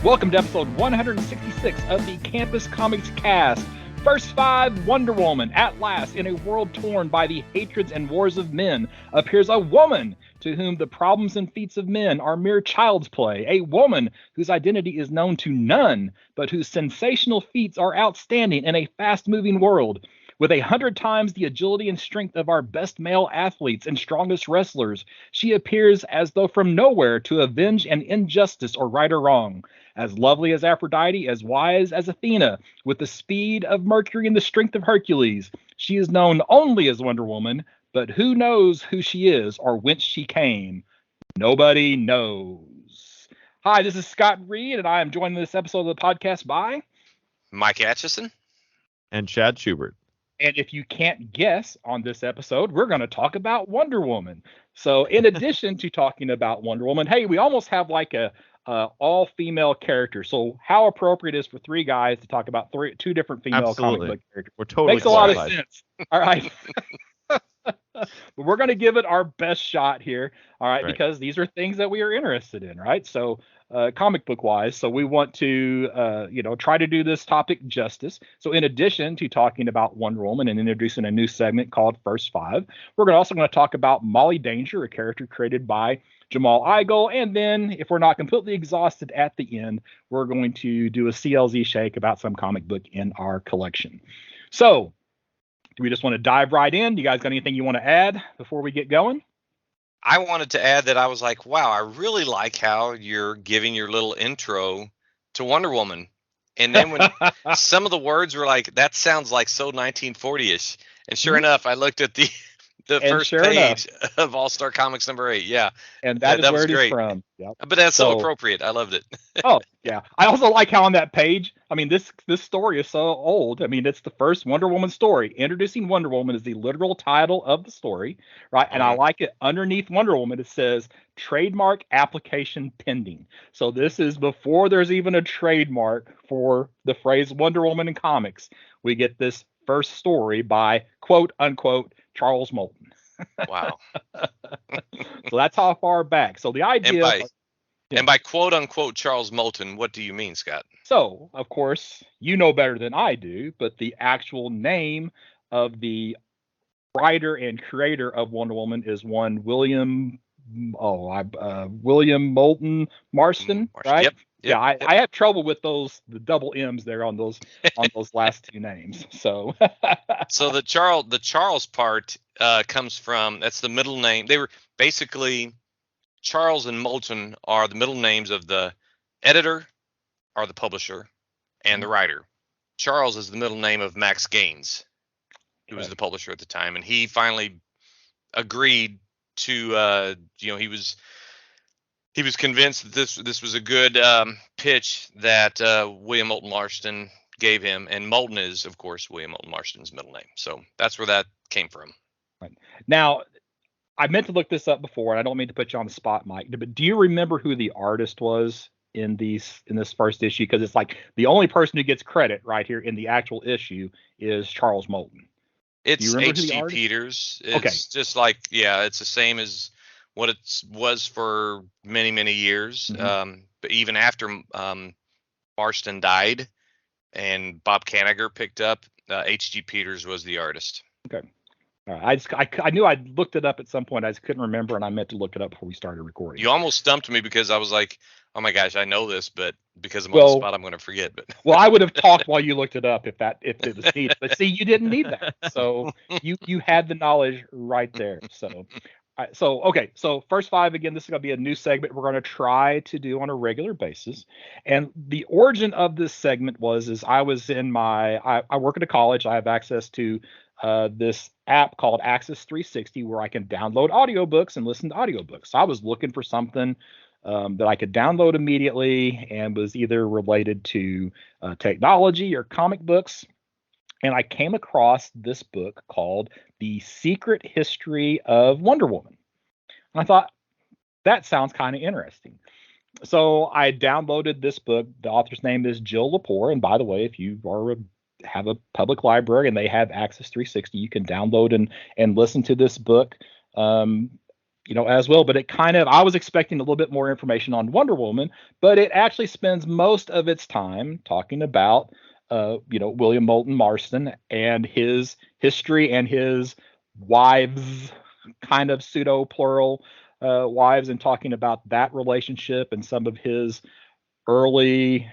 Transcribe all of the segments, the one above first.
Welcome to episode 166 of the Campus Comics Cast. First 5, Wonder Woman. At last, in a world torn by the hatreds and wars of men, appears a woman to whom the problems and feats of men are mere child's play. A woman whose identity is known to none, but whose sensational feats are outstanding in a fast-moving world. With 100 times the agility and strength of our best male athletes and strongest wrestlers, she appears as though from nowhere to avenge an injustice or right or wrong. As lovely as Aphrodite, as wise as Athena, with the speed of Mercury and the strength of Hercules, she is known only as Wonder Woman, but who knows who she is or whence she came? Nobody knows. Hi, this is Scott Reed, and I am joined in this episode of the podcast by Mike Atchison and Chad Schubert. And if you can't guess on this episode, we're going to talk about Wonder Woman. So in addition to talking about Wonder Woman, hey, we almost have like a all-female character. So how appropriate it is for 3 guys to talk about two different female comic book characters. We're totally Makes a lot of sense. All right. But we're going to give it our best shot here. All right. Because these are things that we are interested in. Right. So comic book wise. So we want to, try to do this topic justice. So in addition to talking about Wonder Woman and introducing a new segment called First 5, we're also going to talk about Molly Danger, a character created by Jamal Igle. And then if we're not completely exhausted at the end, we're going to do a CLZ Shake about some comic book in our collection. So do we just want to dive right in? You guys got anything you want to add before we get going? I wanted to add that I was like, wow, I really like how you're giving your little intro to Wonder Woman. And then when some of the words were like, that sounds like so 1940-ish. And sure enough, I looked at the first page of All-Star Comics number 8. Yeah. And that is where it is from. Yep. But that's so appropriate. I loved it. Oh, yeah. I also like how on that page, I mean, this story is so old. I mean, it's the first Wonder Woman story. Introducing Wonder Woman is the literal title of the story, right? And I like it. Underneath Wonder Woman, it says trademark application pending. So this is before there's even a trademark for the phrase Wonder Woman in comics. We get this first story by quote unquote Charles Moulton. Wow. So that's how far back. So the idea and by quote unquote Charles Moulton, what do you mean, Scott? So, of course, you know better than I do, but the actual name of the writer and creator of Wonder Woman is one William Moulton Marston, right? Yep. Yeah, I have trouble with the double M's there on those last 2 names. So so the Charles part comes from, that's the middle name. They were basically, Charles and Moulton are the middle names of the editor or the publisher and the writer. Charles is the middle name of Max Gaines, who was the publisher at the time, and he finally agreed to he was convinced that this was a good pitch that William Moulton Marston gave him, and Moulton is, of course, William Moulton Marston's middle name. So that's where that came from. Right. Now, I meant to look this up before, and I don't mean to put you on the spot, Mike, but do you remember who the artist was in this first issue? Because it's like the only person who gets credit right here in the actual issue is Charles Moulton. It's H.G. Peters. It's just like, it's the same as what it was for many, many years. Mm-hmm. But even after Marston died and Bob Kanigher picked up, H.G. Peters was the artist. Okay. All right. I knew I'd looked it up at some point. I just couldn't remember, and I meant to look it up before we started recording. You almost stumped me because I was like, oh my gosh, I know this, but because I'm on the spot, I'm going to forget. But well, I would have talked while you looked it up if it was needed. But see, you didn't need that. So you had the knowledge right there. So okay. So First 5, again, this is going to be a new segment we're going to try to do on a regular basis. And the origin of this segment is I was I work at a college. I have access to this app called Access 360 where I can download audiobooks and listen to audiobooks. So I was looking for something that I could download immediately and was either related to technology or comic books. and I came across this book called The Secret History of Wonder Woman. And I thought, that sounds kind of interesting. So I downloaded this book. The author's name is Jill Lepore. And by the way, if you have a public library and they have Access 360, you can download and listen to this book, as well. But I was expecting a little bit more information on Wonder Woman, but it actually spends most of its time talking about, William Moulton Marston and his history and his wives, kind of pseudo plural wives, and talking about that relationship and some of his early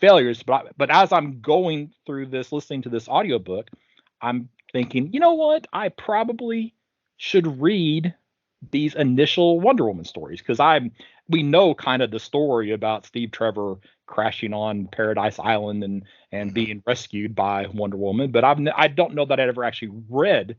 failures. But as I'm going through this, listening to this audiobook, I'm thinking, you know what? I probably should read these initial Wonder Woman stories, because we know kind of the story about Steve Trevor crashing on Paradise Island and being rescued by Wonder Woman, but I don't know that I'd ever actually read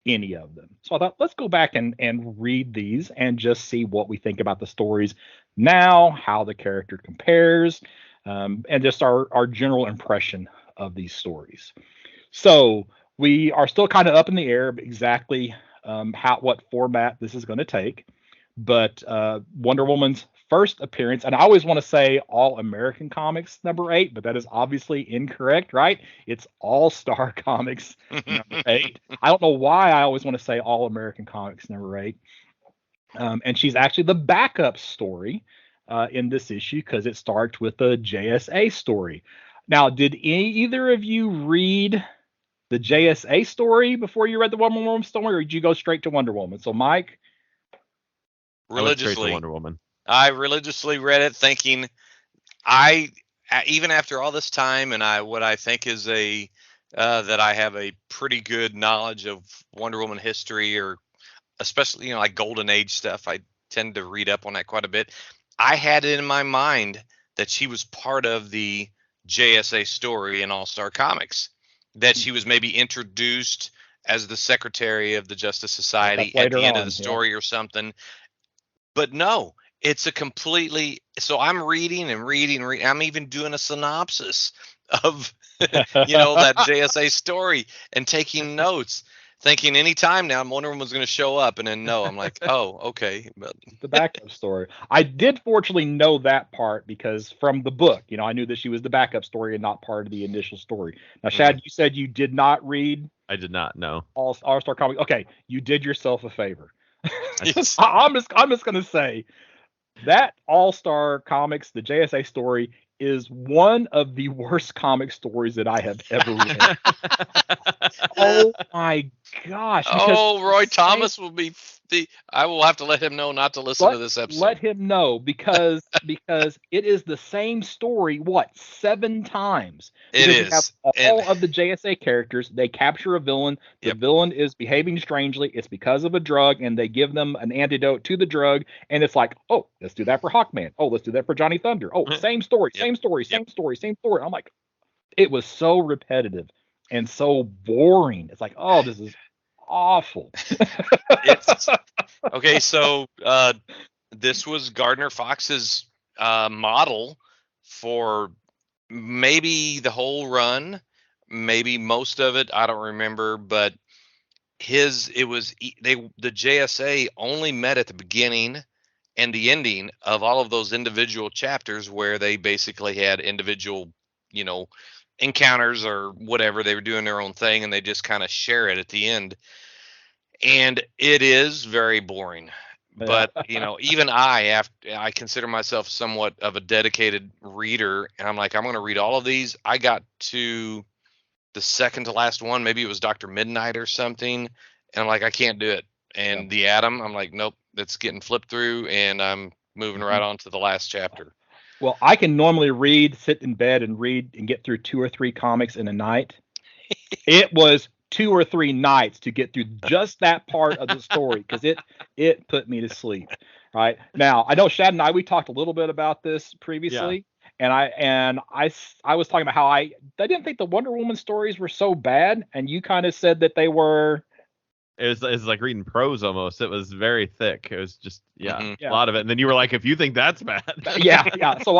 any of them. So I thought, let's go back and read these and just see what we think about the stories now, how the character compares, and just our general impression of these stories. So we are still kind of up in the air exactly what format this is going to take. But Wonder Woman's first appearance, and I always want to say All American Comics #8, but that is obviously incorrect, right? It's All Star Comics #8. I don't know why I always want to say All American Comics #8. And she's actually the backup story in this issue, because it starts with a JSA story. Now, did either of you read the JSA story before you read the Wonder Woman story, or did you go straight to Wonder Woman? So, Mike? I went straight to Religiously, Wonder Woman. I religiously read it, thinking even after all this time, and what I think is that I have a pretty good knowledge of Wonder Woman history, or especially like Golden Age stuff. I tend to read up on that quite a bit. I had it in my mind that she was part of the JSA story in All Star Comics, that she was maybe introduced as the secretary of the Justice Society at the end of the story or something. But no, it's a completely. So I'm reading and reading. I'm even doing a synopsis of that JSA story and taking notes, thinking anytime now Wonder Woman's going to show up, and then no, I'm like, oh, okay. But the backup story. I did fortunately know that part, because from the book, I knew that she was the backup story and not part of the initial story. Now, Shad, you said you did not read. I did not know All Star Comics. Okay, you did yourself a favor. Yes. I'm just gonna say that All Star Comics, the JSA story, is one of the worst comic stories that I have ever read. Oh my gosh! Oh, Roy Thomas will be. I will have to let him know not to listen to this episode. Let him know, because it is the same story. 7 times? It is. You have all of the JSA characters. They capture a villain. The villain is behaving strangely. It's because of a drug, and they give them an antidote to the drug. And it's like, oh, let's do that for Hawkman. Oh, let's do that for Johnny Thunder. Oh, same story, same story, same story, same story. I'm like, it was so repetitive and so boring. It's like, oh, this is awful. Okay, so this was Gardner Fox's model for maybe the whole run, maybe most of it. I don't remember, but the JSA only met at the beginning and the ending of all of those individual chapters, where they basically had individual, encounters or whatever. They were doing their own thing, and they just kind of share it at the end. And it is very boring. But, even I consider myself somewhat of a dedicated reader, and I'm like, I'm going to read all of these. I got to the second to last one. Maybe it was Dr. Midnight or something. And I'm like, I can't do it. And the Atom, I'm like, nope, that's getting flipped through, and I'm moving right on to the last chapter. Well, I can normally sit in bed and read and get through 2 or 3 comics in a night. It was 2 or 3 nights to get through just that part of the story, because it put me to sleep. Right now, I know Shad and we talked a little bit about this previously, and I was talking about how I didn't think the Wonder Woman stories were so bad, and you kind of said that they were. It was like reading prose almost. It was very thick. It was just a lot of it. And then you were like, if you think that's bad. yeah. So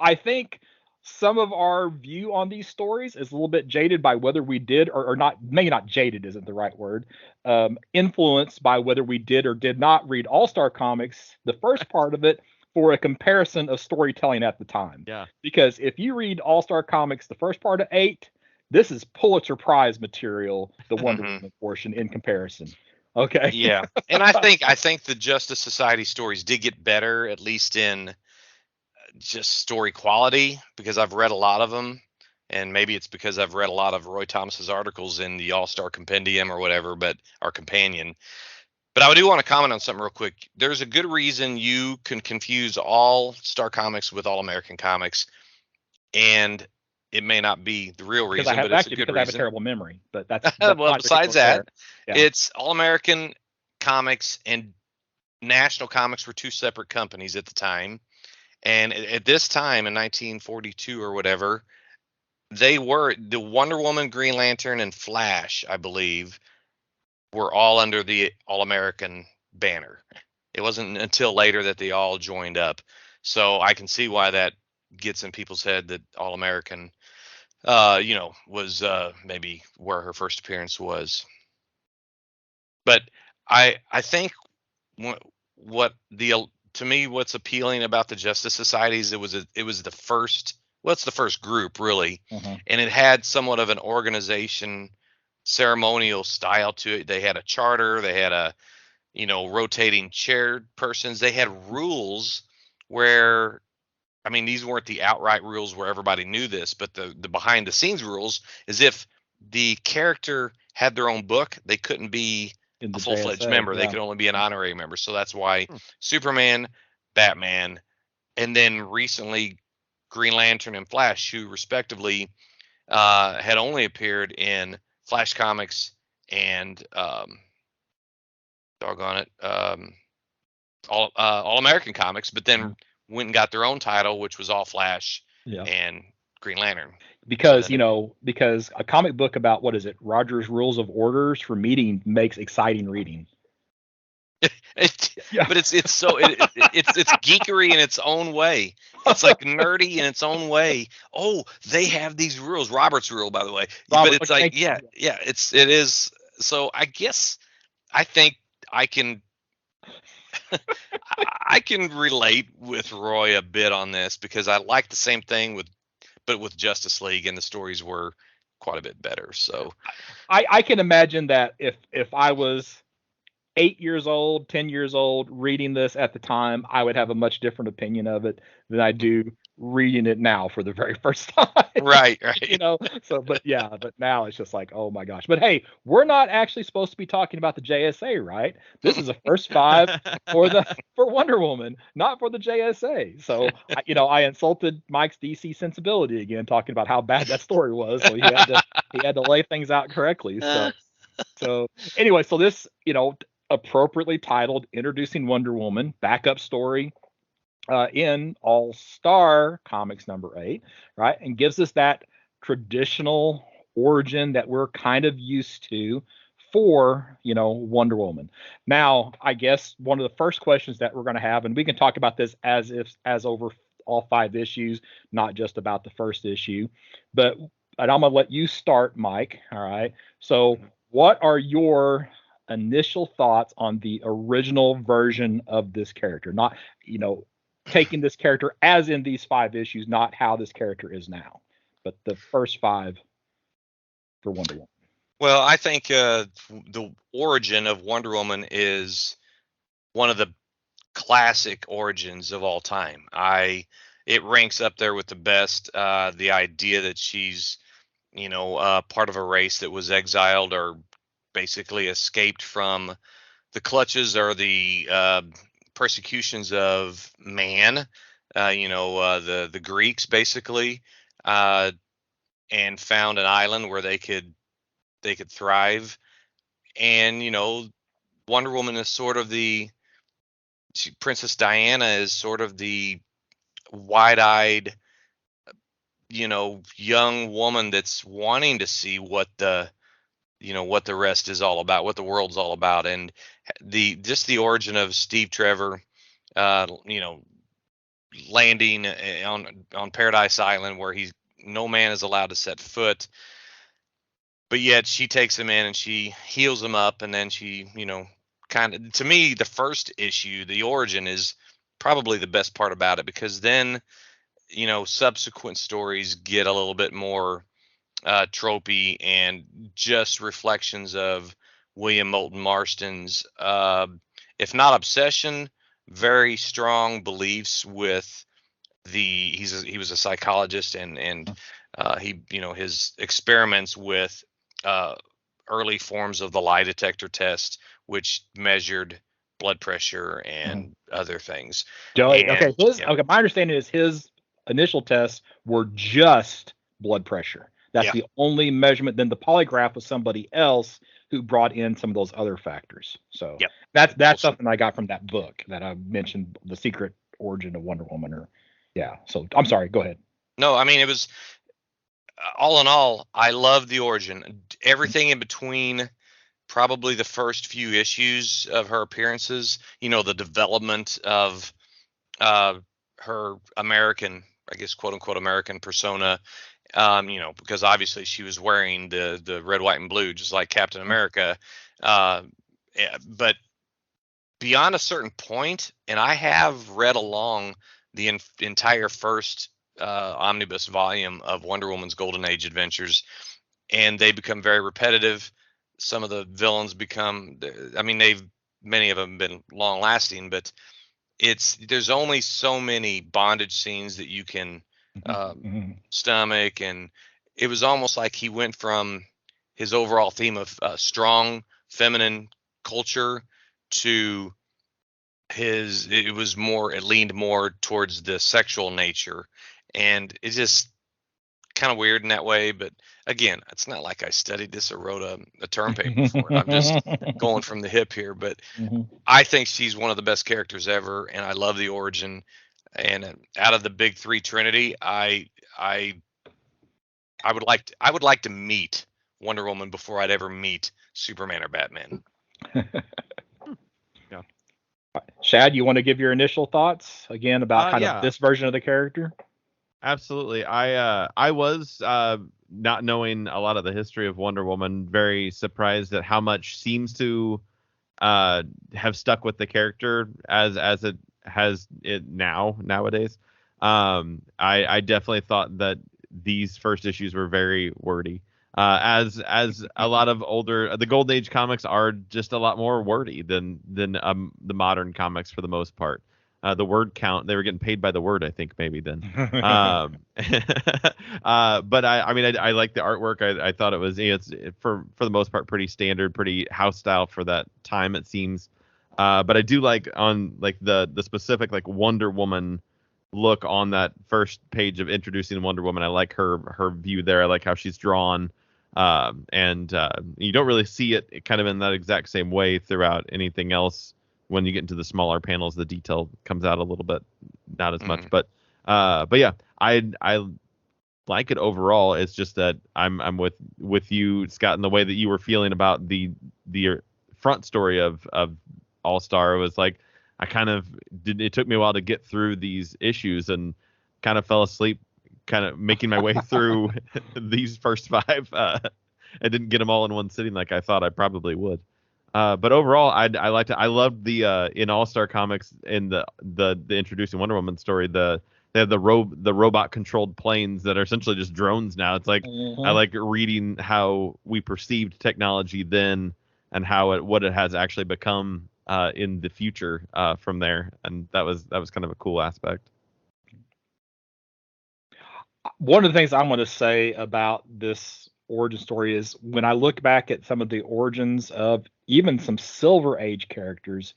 I think some of our view on these stories is a little bit jaded by whether we did or not. Maybe not jaded isn't the right word. Influenced by whether we did or did not read All Star Comics, the first part of it, for a comparison of storytelling at the time. Yeah. Because if you read All Star Comics, the first part of 8, this is Pulitzer Prize material, the Wonder Mhm. Woman portion in comparison. Okay. Yeah, and I think the Justice Society stories did get better, at least in just story quality, because I've read a lot of them, and maybe it's because I've read a lot of Roy Thomas's articles in the All Star Compendium or whatever, but our companion. But I do want to comment on something real quick. There's a good reason you can confuse All Star Comics with All American Comics, and it may not be the real Because I reason, have but it's a actually good because I have a reason. terrible memory, but that's Well, not besides there. that, Yeah. it's All American Comics and National Comics were two separate companies at the time. And at this time in 1942 or whatever, they were the Wonder Woman, Green Lantern, and Flash, I believe, were all under the All American banner. It wasn't until later that they all joined up. So I can see why that gets in people's head that All American, was maybe where her first appearance was. But I think what the to me what's appealing about the Justice Societies, it was the first, well, it's the first group really, Mhm. and it had somewhat of an organization ceremonial style to it. They had a charter, they had a rotating chair persons, they had rules where, I mean, these weren't the outright rules where everybody knew this, but the behind the scenes rules is if the character had their own book, they couldn't be In a the full-fledged JSA, member. They yeah. could only be an honorary member. So that's why Hmm. Superman, Batman, and then recently Green Lantern and Flash, who respectively had only appeared in Flash Comics and doggone it, All American Comics, but then went and got their own title, which was All Flash Yeah. and Green Lantern. Because then- because a comic book about, what is it, Roger's Rules of Orders for meeting makes exciting reading. Yeah. But it's so it's geekery in its own way. It's like nerdy in its own way. Oh, they have these rules, Robert's rule, by the way. But it's like, Thank you. yeah, it is. So I guess I think I can I can relate with Roy a bit on this, because I like the same thing with Justice League, and the stories were quite a bit better. So I can imagine that if I was 8 years old, 10 years old, reading this at the time, I would have a much different opinion of it than I do reading it now for the very first time. right. So, but now it's just like, oh my gosh. But hey, we're not actually supposed to be talking about the JSA, right? This is a first 5 for Wonder Woman, not for the JSA. So, I insulted Mike's DC sensibility again, talking about how bad that story was. So he had to lay things out correctly. So anyway, so this, appropriately titled Introducing Wonder Woman, backup story in All Star Comics number 8, right? And gives us that traditional origin that we're kind of used to for, Wonder Woman. Now, I guess one of the first questions that we're going to have, and we can talk about this as over all 5 issues, not just about the first issue, but and I'm going to let you start, Mike. All right. So, what are your initial thoughts on the original version of this character? Not, taking this character as in these 5 issues, not how this character is now, but the first 5 for Wonder Woman. Well, I think the origin of Wonder Woman is one of the classic origins of all time. It ranks up there with the best. The idea that she's part of a race that was exiled or basically escaped from the clutches or the persecutions of man, the Greeks basically, and found an island where they could thrive. And Wonder Woman is sort of Princess Diana is sort of the wide-eyed, young woman that's wanting to see what the rest is all about, what the world's all about. And the origin of Steve Trevor, landing on Paradise Island where no man is allowed to set foot. But yet she takes him in and she heals him up, and then she, kind of, to me, the first issue, the origin, is probably the best part about it, because then, subsequent stories get a little bit more tropey and just reflections of William Moulton Marston's, if not obsession, very strong beliefs with he was a psychologist, and his experiments with early forms of the lie detector test, which measured blood pressure and other things. Okay, my understanding is his initial tests were just blood pressure. That's the only measurement. Then the polygraph was somebody else who brought in some of those other factors. So that's something I got from that book that I mentioned, The Secret Origin of Wonder Woman. So I'm sorry, go ahead. No, I mean, it was, all in all, I love the origin. Everything in between, probably the first few issues of her appearances, the development of her American, I guess, quote unquote, American persona, because obviously she was wearing the red, white, and blue, just like Captain America. But beyond a certain point, and I have read along the entire first omnibus volume of Wonder Woman's Golden Age adventures, and they become very repetitive. Some of the villains become, many of them have been long lasting, but there's only so many bondage scenes that you can stomach, and it was almost like he went from his overall theme of strong feminine culture to it leaned more towards the sexual nature, and it's just kind of weird in that way. But again, it's not like I studied this or wrote a term paper for it. I'm just going from the hip here, but I think she's one of the best characters ever, and I love the origin. And out of the big three trinity, I would like to meet Wonder Woman before I'd ever meet Superman or Batman. Shad, you want to give your initial thoughts again about of this version of the character? Absolutely. I was not knowing a lot of the history of Wonder Woman, very surprised at how much seems to have stuck with the character as it has it nowadays. I definitely thought that these first issues were very wordy. As a lot of the Golden Age comics are just a lot more wordy than the modern comics for the most part. The word count, they were getting paid by the word, I think, maybe then. But I like the artwork. I thought it was, it's for the most part pretty standard, pretty house style for that time, it seems. But I do like on like the specific like Wonder Woman look on that first page of introducing Wonder Woman. I like her view there. I like how she's drawn. And you don't really see it kind of in that exact same way throughout anything else. When you get into the smaller panels, the detail comes out a little bit, not as much. But yeah, I like it overall. It's just that I'm with you, Scott, in the way that you were feeling about the front story of All Star. It was like I kind of it took me a while to get through these issues and kind of fell asleep, kind of making my way through these first 5. I didn't get them all in one sitting like I thought I probably would. But overall, I liked it. I loved the in All Star Comics in the introducing Wonder Woman story. They have the robot controlled planes that are essentially just drones now. It's like I like reading how we perceived technology then and what it has actually become in the future from there, and that was kind of a cool aspect. One of the things I'm going to say about this origin story is when I look back at some of the origins of even some Silver Age characters,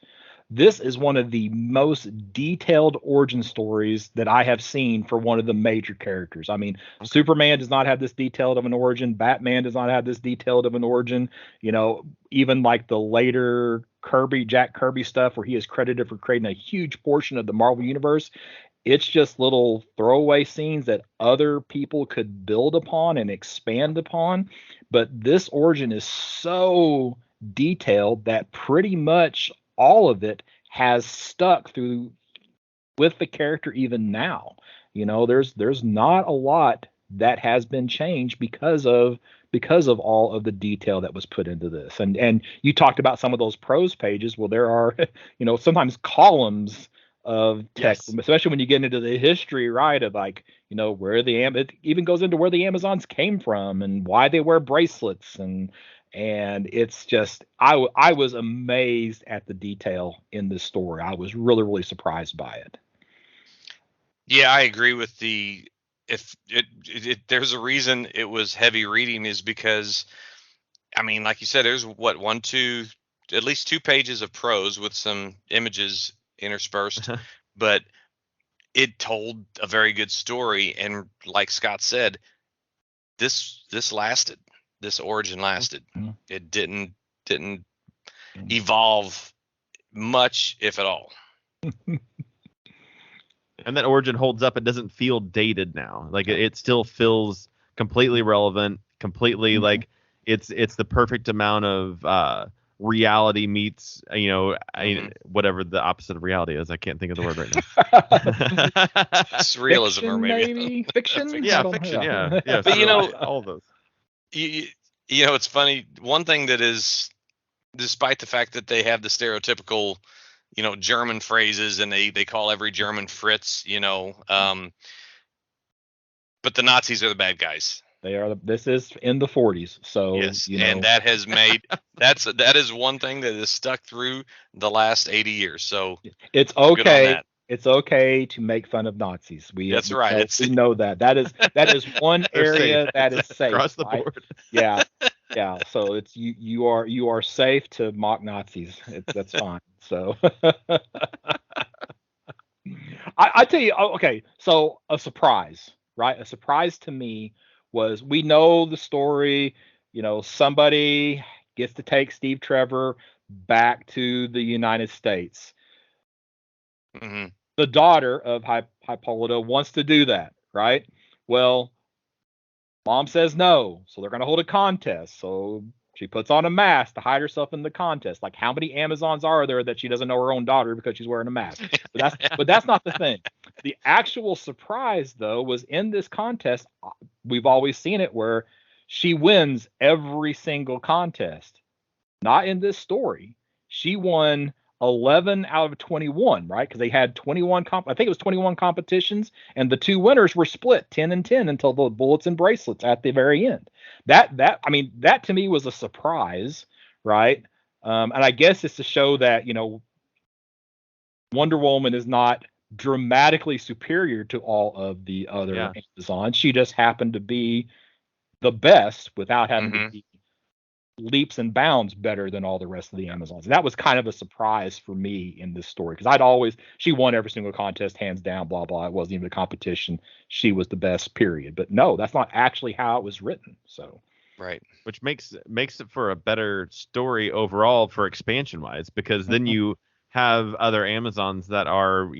this is one of the most detailed origin stories that I have seen for one of the major characters. I mean, Superman does not have this detailed of an origin. Batman does not have this detailed of an origin. Even like the later Jack Kirby stuff where he is credited for creating a huge portion of the Marvel Universe. It's just little throwaway scenes that other people could build upon and expand upon. But this origin is so detailed that pretty much all of it has stuck through with the character even now. There's not a lot that has been changed because of all of the detail that was put into this. And you talked about some of those prose pages. Well, there are sometimes columns of text, Yes. especially when you get into the history, right, of like where it even goes into where the Amazons came from and why they wear bracelets, and it's just I was amazed at the detail in this story. I was really, really surprised by it. Yeah, I agree with if there's a reason it was heavy reading, is because, I mean, like you said, there's at least 2 pages of prose with some images interspersed, but it told a very good story. And like Scott said, this origin lasted. Mhm. It didn't evolve much, if at all. And that origin holds up. It doesn't feel dated now. Like it still feels completely relevant, completely like it's the perfect amount of reality meets whatever the opposite of reality is. I can't think of the word right now. It's realism, Fiction, or maybe fiction. Yeah, fiction. Yeah. But all of those. It's funny. One thing that is, despite the fact that they have the stereotypical, German phrases, and they call every German Fritz, but the Nazis are the bad guys. They are. This is in the 40s, so yes, and that has made that is one thing that has stuck through the last 80 years. So it's okay. It's okay to make fun of Nazis. That's right. We know that. That is one area that is safe across the right? board. Yeah. So it's you are safe to mock Nazis. That's fine. So I tell you. Okay. So a surprise, right? A surprise to me was, we know the story. Somebody gets to take Steve Trevor back to the United States. Mm-hmm. The daughter of Hippolyta wants to do that, right? Well, mom says no, so they're going to hold a contest. So she puts on a mask to hide herself in the contest. Like, how many Amazons are there that she doesn't know her own daughter because she's wearing a mask? But that's not the thing. The actual surprise, though, was in this contest. We've always seen it where she wins every single contest. Not in this story. She won 11 out of 21, right? Because they had 21 I think it was 21 competitions, and the 2 winners were split 10 and 10 until the bullets and bracelets at the very end. That to me was a surprise, right? And I guess it's to show that Wonder Woman is not dramatically superior to all of the other Amazons. She just happened to be the best without having to be leaps and bounds better than all the rest of the Amazons. And that was kind of a surprise for me in this story, because she won every single contest, hands down, blah, blah. It wasn't even a competition. She was the best, period. But no, that's not actually how it was written. So, right. Which makes it for a better story overall for expansion wise, because then you have other Amazons that are,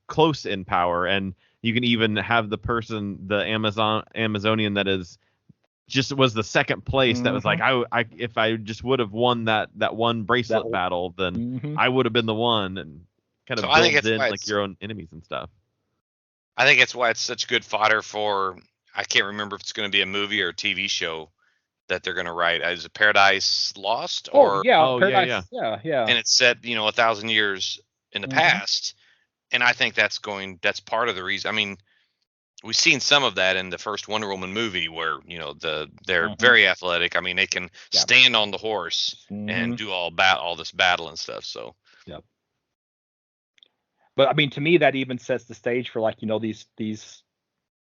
close in power, and you can even have the Amazonian that is just was the second place that was like, I if I just would have won that one bracelet battle, then I would have been the one, and kind of builds in like your own enemies and stuff. I think that's why it's such good fodder for, I can't remember if it's going to be a movie or a TV show that they're going to write. Is it Paradise Lost? Paradise, yeah. And it's set 1,000 years in the past, and I think that's part of the reason. I mean, we've seen some of that in the first Wonder Woman movie, where they're very athletic. I mean, they can stand on the horse and do all this battle and stuff. So but I mean, to me, that even sets the stage for these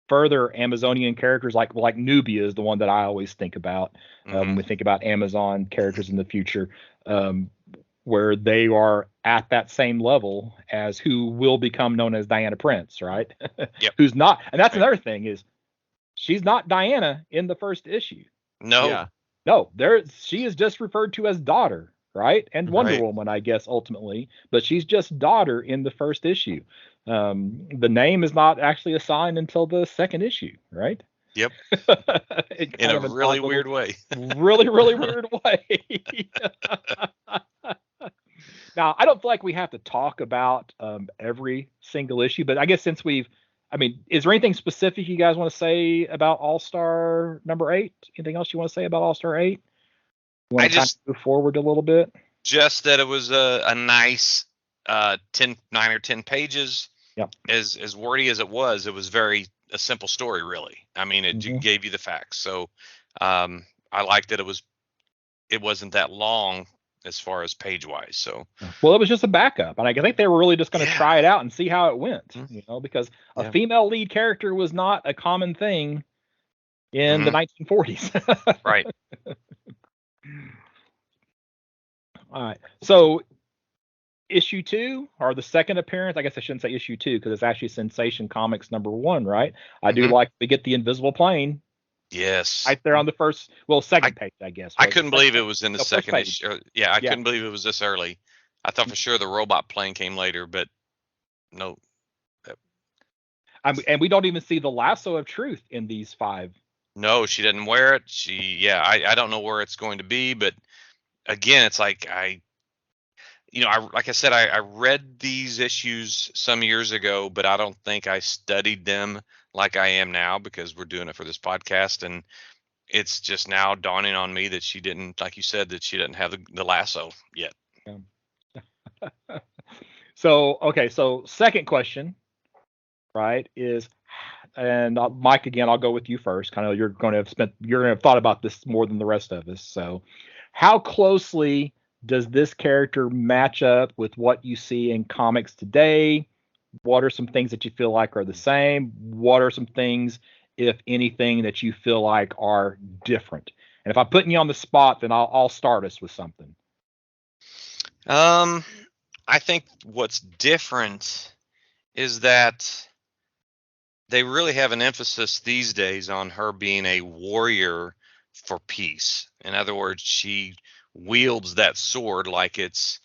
further Amazonian characters, like Nubia is the one that I always think about when we think about Amazon characters in the future, where they are at that same level as who will become known as Diana Prince, right? Yep. Who's not, and that's another thing, is she's not Diana in the first issue. No. No, she is just referred to as daughter, right? And Wonder Woman, I guess, ultimately, but she's just daughter in the first issue. The name is not actually assigned until the second issue, right? Yep. In a really weird way. Really, really weird way. Now, I don't feel like we have to talk about every single issue, but I guess since is there anything specific you guys want to say about All-Star number 8? Anything else you want to say about All-Star 8? You want to kind of move forward a little bit? Just that it was a nice 9 or 10 pages. Yep. As wordy as it was very a simple story, really. I mean, it gave you the facts. So I liked that it wasn't that long as far as page wise. So well, it was just a backup, and I think they were really just going to try it out and see how it went. Mm-hmm. Because a female lead character was not a common thing in the 1940s. Right. All right. So issue 2, or the second appearance, I guess I shouldn't say issue 2 because it's actually Sensation Comics number 1, right? I do like we get the invisible plane. Yes. Right there on the second page, I guess. I couldn't believe it was in the second issue. Yeah, I Yeah. couldn't believe it was this early. I thought for sure the robot plane came later, but no. And we don't even see the lasso of truth in these 5. No, she didn't wear it. I don't know where it's going to be, but again, it's like like I said, I read these issues some years ago, but I don't think I studied them like I am now because we're doing it for this podcast. And it's just now dawning on me that she didn't, like you said, that she didn't have the lasso yet. Yeah. So second question, right, is, and Mike, again, I'll go with you first. Kind of, you're going to have thought about this more than the rest of us. So how closely does this character match up with what you see in comics today? What are some things that you feel like are the same? What are some things, if anything, that you feel like are different? And if I'm putting you on the spot, then I'll start us with something. I think what's different is that they really have an emphasis these days on her being a warrior for peace. In other words, she wields that sword like it's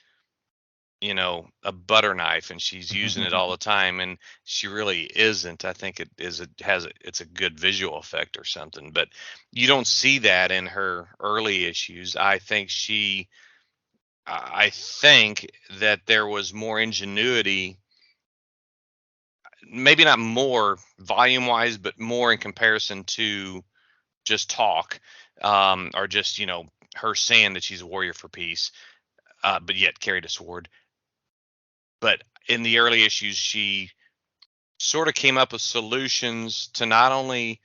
a butter knife, and she's using it all the time, and she really isn't. I think it's a good visual effect or something, but you don't see that in her early issues. I think that there was more ingenuity, maybe not more volume wise, but more in comparison to just talk, or just her saying that she's a warrior for peace, but yet carried a sword. But in the early issues, she sort of came up with solutions to not only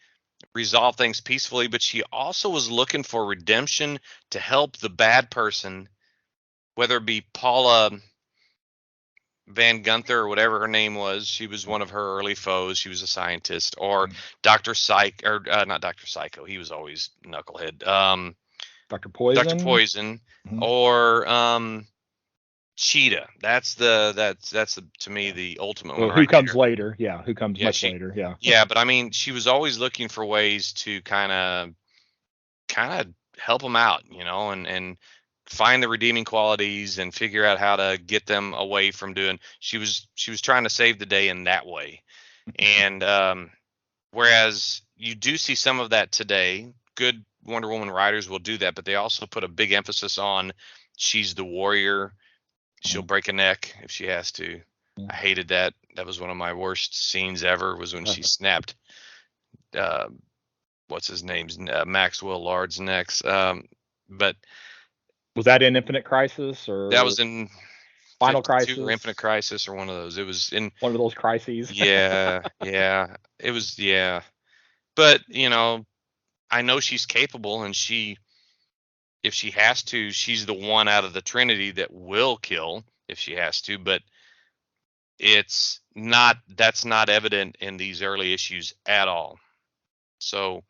resolve things peacefully, but she also was looking for redemption to help the bad person, whether it be Paula Van Gunther or whatever her name was. She was one of her early foes. She was a scientist. Or Dr. Psycho, or not Dr. Psycho. He was always knucklehead. Dr. Poison. Dr. Poison. Or Cheetah. That's to me the ultimate one. Who comes later? Yeah, who comes much later? Yeah. Yeah, but I mean, she was always looking for ways to kind of help them out, and find the redeeming qualities and figure out how to get them away from doing. She was trying to save the day in that way, and whereas you do see some of that today. Good Wonder Woman writers will do that, but they also put a big emphasis on she's the warrior. She'll break a neck if she has to. I hated that. That was one of my worst scenes ever, was when she snapped what's his name's Maxwell Lord's necks. But was that in Infinite Crisis, or that was in Final Crisis or Infinite Crisis, or one of those? It was in one of those crises. Yeah. It was, yeah. But I know she's capable, and if she has to, she's the one out of the Trinity that will kill if she has to, but that's not evident in these early issues at all. So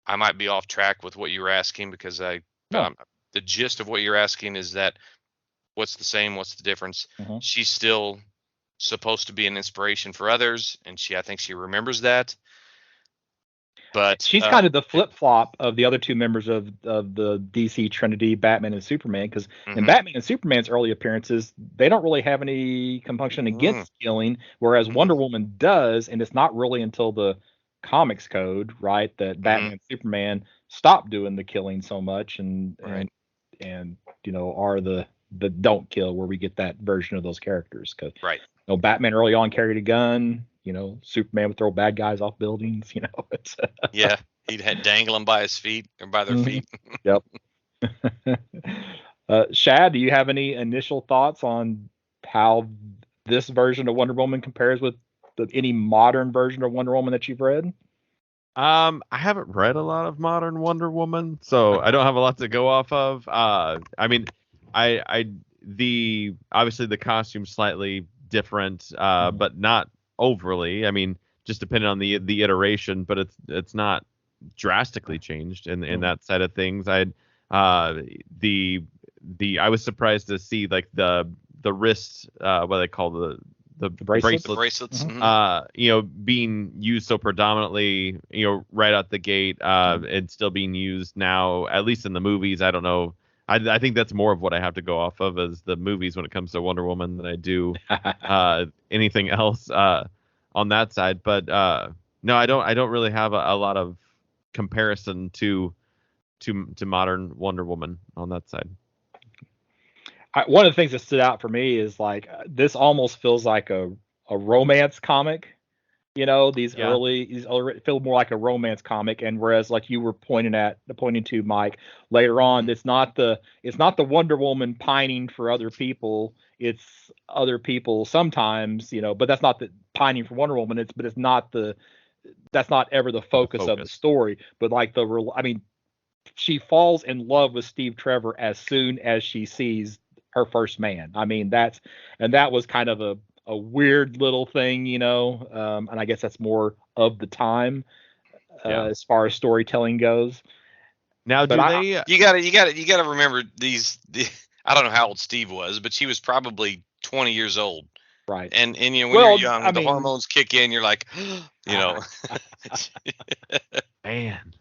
I might be off track with what you were asking, because the gist of what you're asking is that what's the same, what's the difference? Mm-hmm. She's still supposed to be an inspiration for others, and I think she remembers that. But she's kind of the flip-flop of the other two members of the DC Trinity, Batman and Superman, because in Batman and Superman's early appearances, they don't really have any compunction against killing, whereas Wonder Woman does, and it's not really until the comics code, right, that Batman and Superman stop doing the killing so much, and are the the don't kill, where we get that version of those characters. Because Right. Batman early on carried a gun. Superman would throw bad guys off buildings. It's Yeah. He'd had dangle them by his feet or by their feet. Yep. Shad, do you have any initial thoughts on how this version of Wonder Woman compares with any modern version of Wonder Woman that you've read? I haven't read a lot of modern Wonder Woman, so I don't have a lot to go off of. I mean, obviously the costume's slightly different, but not overly. I mean, just depending on the iteration, but it's not drastically changed in that side of things. I was surprised to see like the wrist, what they call the bracelets. The bracelets. Mm-hmm. Being used so predominantly, right out the gate, and still being used now, at least in the movies. I don't know. I think that's more of what I have to go off of as the movies when it comes to Wonder Woman than I do anything else on that side. But no, I don't really have a lot of comparison to modern Wonder Woman on that side. One of the things that stood out for me is like this almost feels like a romance comic. These early feel more like a romance comic, and whereas like you were pointing to Mike later on, it's not the Wonder Woman pining for other people. It's other people sometimes, but that's not the pining for Wonder Woman. That's not ever the focus of the story. But like she falls in love with Steve Trevor as soon as she sees her first man. I mean, that was kind of a weird little thing, and I guess that's more of the time as far as storytelling goes. Now, you gotta remember I don't know how old Steve was, but she was probably 20 years old. Right. And when you're young, the hormones kick in, you're like, Man, that's a man.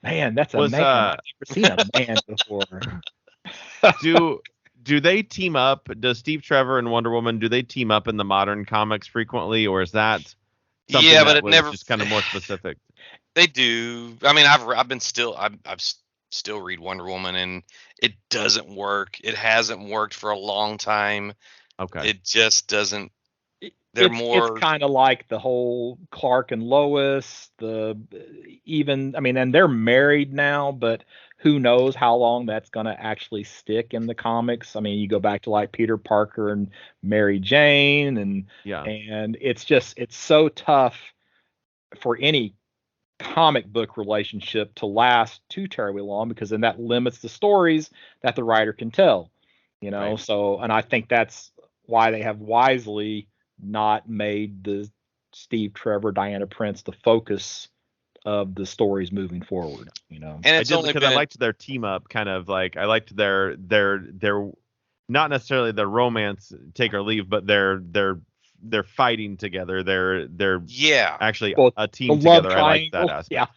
I've never seen a man before. Do they team up? Does Steve Trevor and Wonder Woman, do they team up in the modern comics frequently, or is that something but it never just kind of more specific? They do. I mean, I've still read Wonder Woman, and it doesn't work. It hasn't worked for a long time. Okay. It just doesn't. It's kind of like the whole Clark and Lois. And they're married now, but who knows how long that's going to actually stick in the comics. I mean, you go back to like Peter Parker and Mary Jane, and it's so tough for any comic book relationship to last too terribly long, because then that limits the stories that the writer can tell, Right. So, and I think that's why they have wisely not made the Steve Trevor, Diana Prince the focus of the stories moving forward, And it's only because I liked their team up, kind of like I liked their not necessarily their romance take or leave, but they're fighting together. They're actually a team together. I like that aspect.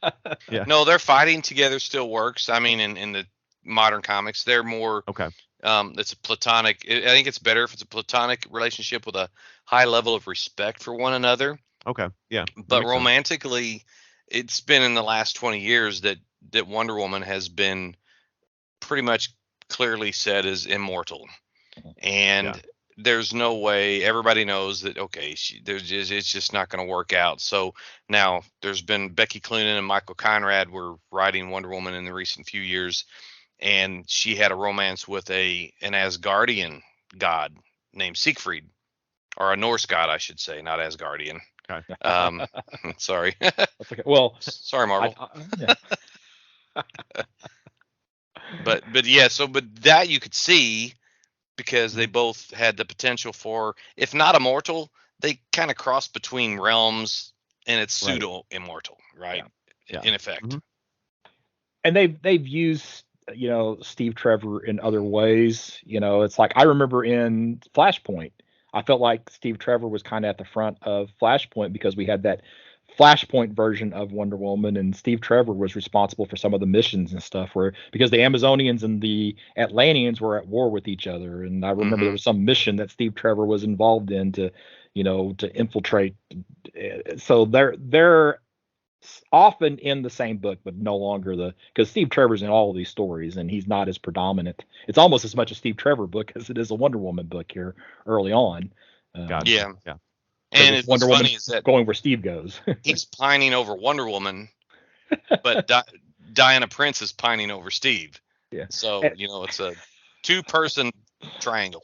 Yeah. No, their fighting together still works. I mean, in the modern comics, they're more okay. It's a platonic. I think it's better if it's a platonic relationship with a high level of respect for one another. Okay. Yeah. But romantically, it's been in the last 20 years that Wonder Woman has been pretty much clearly said as immortal, and there's no way. Everybody knows that. Okay, it's just not going to work out. So now there's been Becky Cloonan and Michael Conrad were writing Wonder Woman in the recent few years, and she had a romance with an Asgardian god named Siegfried, or a Norse god, I should say, not Asgardian. Okay. Sorry. That's okay. Well, sorry, Marvel. But that you could see, because they both had the potential for, if not immortal, they kind of crossed between realms, and it's pseudo immortal, right? Yeah. In effect. Mm-hmm. And they've used Steve Trevor in other ways. It's like I remember in Flashpoint, I felt like Steve Trevor was kind of at the front of Flashpoint, because we had that Flashpoint version of Wonder Woman, and Steve Trevor was responsible for some of the missions and stuff, because the Amazonians and the Atlanteans were at war with each other. And I remember there was some mission that Steve Trevor was involved in to infiltrate. So they're often in the same book, but no longer because Steve Trevor's in all of these stories and he's not as predominant. It's almost as much a Steve Trevor book as it is a Wonder Woman book here early on. Gotcha. Yeah. Yeah. And What's what's funny is that going where Steve goes. he's pining over Wonder Woman, but Diana Prince is pining over Steve. Yeah. So, it's a 2-person triangle.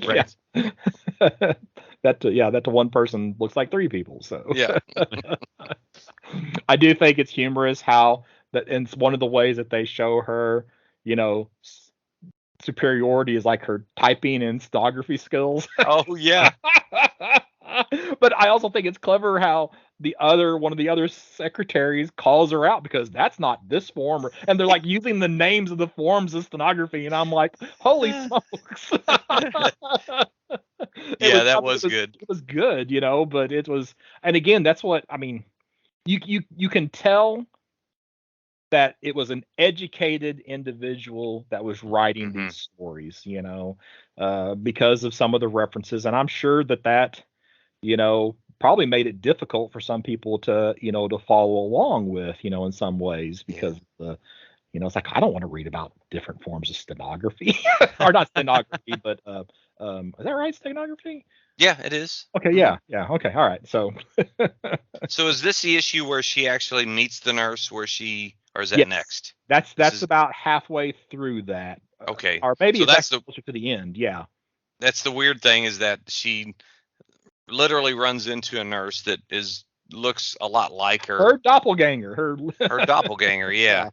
Right. That to one person looks like 3 people. So Yeah. I do think it's humorous how that, and it's one of the ways that they show her, superiority is like her typing and stenography skills. Oh, yeah. But I also think it's clever how one of the other secretaries calls her out because that's not this form, and they're like using the names of the forms of stenography, and I'm like, holy smokes. Yeah, that was good. It was good, but it was, and again, that's what I mean. You can tell that it was an educated individual that was writing these stories, because of some of the references, and I'm sure that probably made it difficult for some people to to follow along with, in some ways, because it's like, I don't want to read about different forms of stenography or not stenography, but is that right? Stenography? Yeah, it is. Okay. Yeah. Okay. All right. So, so is this the issue where she actually meets the nurse or is that next? That's about halfway through that. Okay. Or maybe so it's that's closer to the end. Yeah. That's the weird thing, is that she literally runs into a nurse that looks a lot like her. Her doppelganger. Her doppelganger, yeah.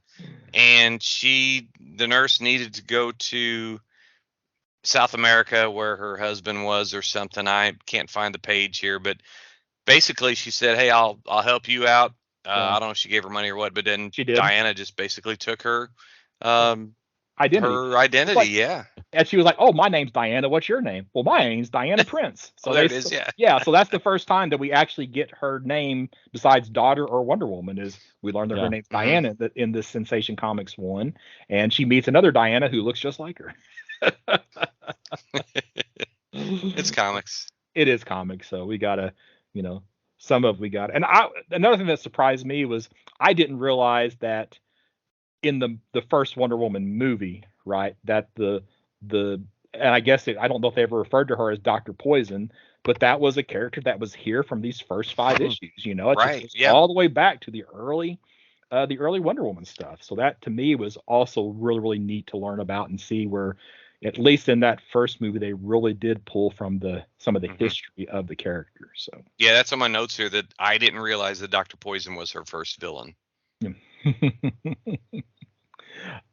And the nurse needed to go to South America where her husband was or something. I can't find the page here, but basically she said, "Hey, I'll help you out." I don't know if she gave her money or what, but then she did. Diana just basically took her identity. Her identity, yeah. And she was like, "Oh, my name's Diana. What's your name?" "Well, my name's Diana Prince." So there it is, yeah. Yeah, so that's the first time that we actually get her name besides Daughter or Wonder Woman, is we learn that her name's Diana in this Sensation Comics 1, and she meets another Diana who looks just like her. It's comics. It is comics, so we gotta, And another thing that surprised me was I didn't realize that in the first Wonder Woman movie, right, that and I guess I don't know if they ever referred to her as Dr. Poison, but that was a character that was here from these first 5 issues. It right, just all the way back to the early Wonder Woman stuff. So that to me was also really, really neat to learn about and see where, at least in that first movie, they really did pull from some of the history of the character. So yeah, that's on my notes here, that I didn't realize that Dr. Poison was her first villain.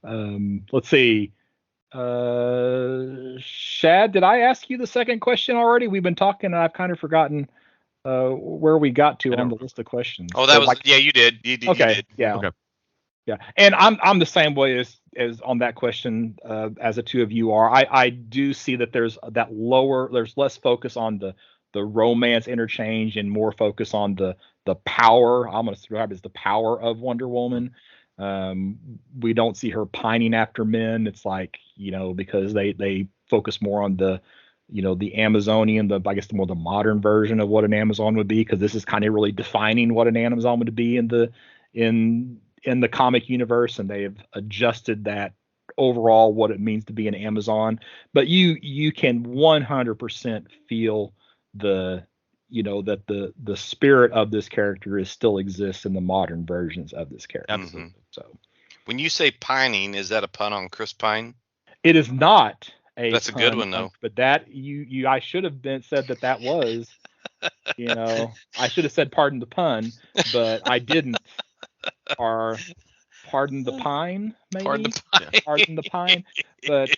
Let's see. Shad, did I ask you the second question already? We've been talking and I've kind of forgotten where we got to on the list of questions. Oh, that was yeah, you did. You okay. You did. Yeah. Okay. Yeah. And I'm the same way as on that question as the two of you are. I do see that there's less focus on the romance interchange and more focus on the power. I'm going to describe it as the power of Wonder Woman. We don't see her pining after men. It's like, because they focus more on the Amazonian, I guess the modern version of what an Amazon would be, because this is kind of really defining what an Amazon would be in the comic universe, and they have adjusted that overall what it means to be an Amazon. But you can 100% feel that the spirit of this character still exists in the modern versions of this character. Absolutely. So when you say pining, is that a pun on Chris Pine? It is not that's a good one though. But that I should have said that was, I should have said pardon the pun, but I didn't. Or pardon the pine, maybe. Pardon the pine. But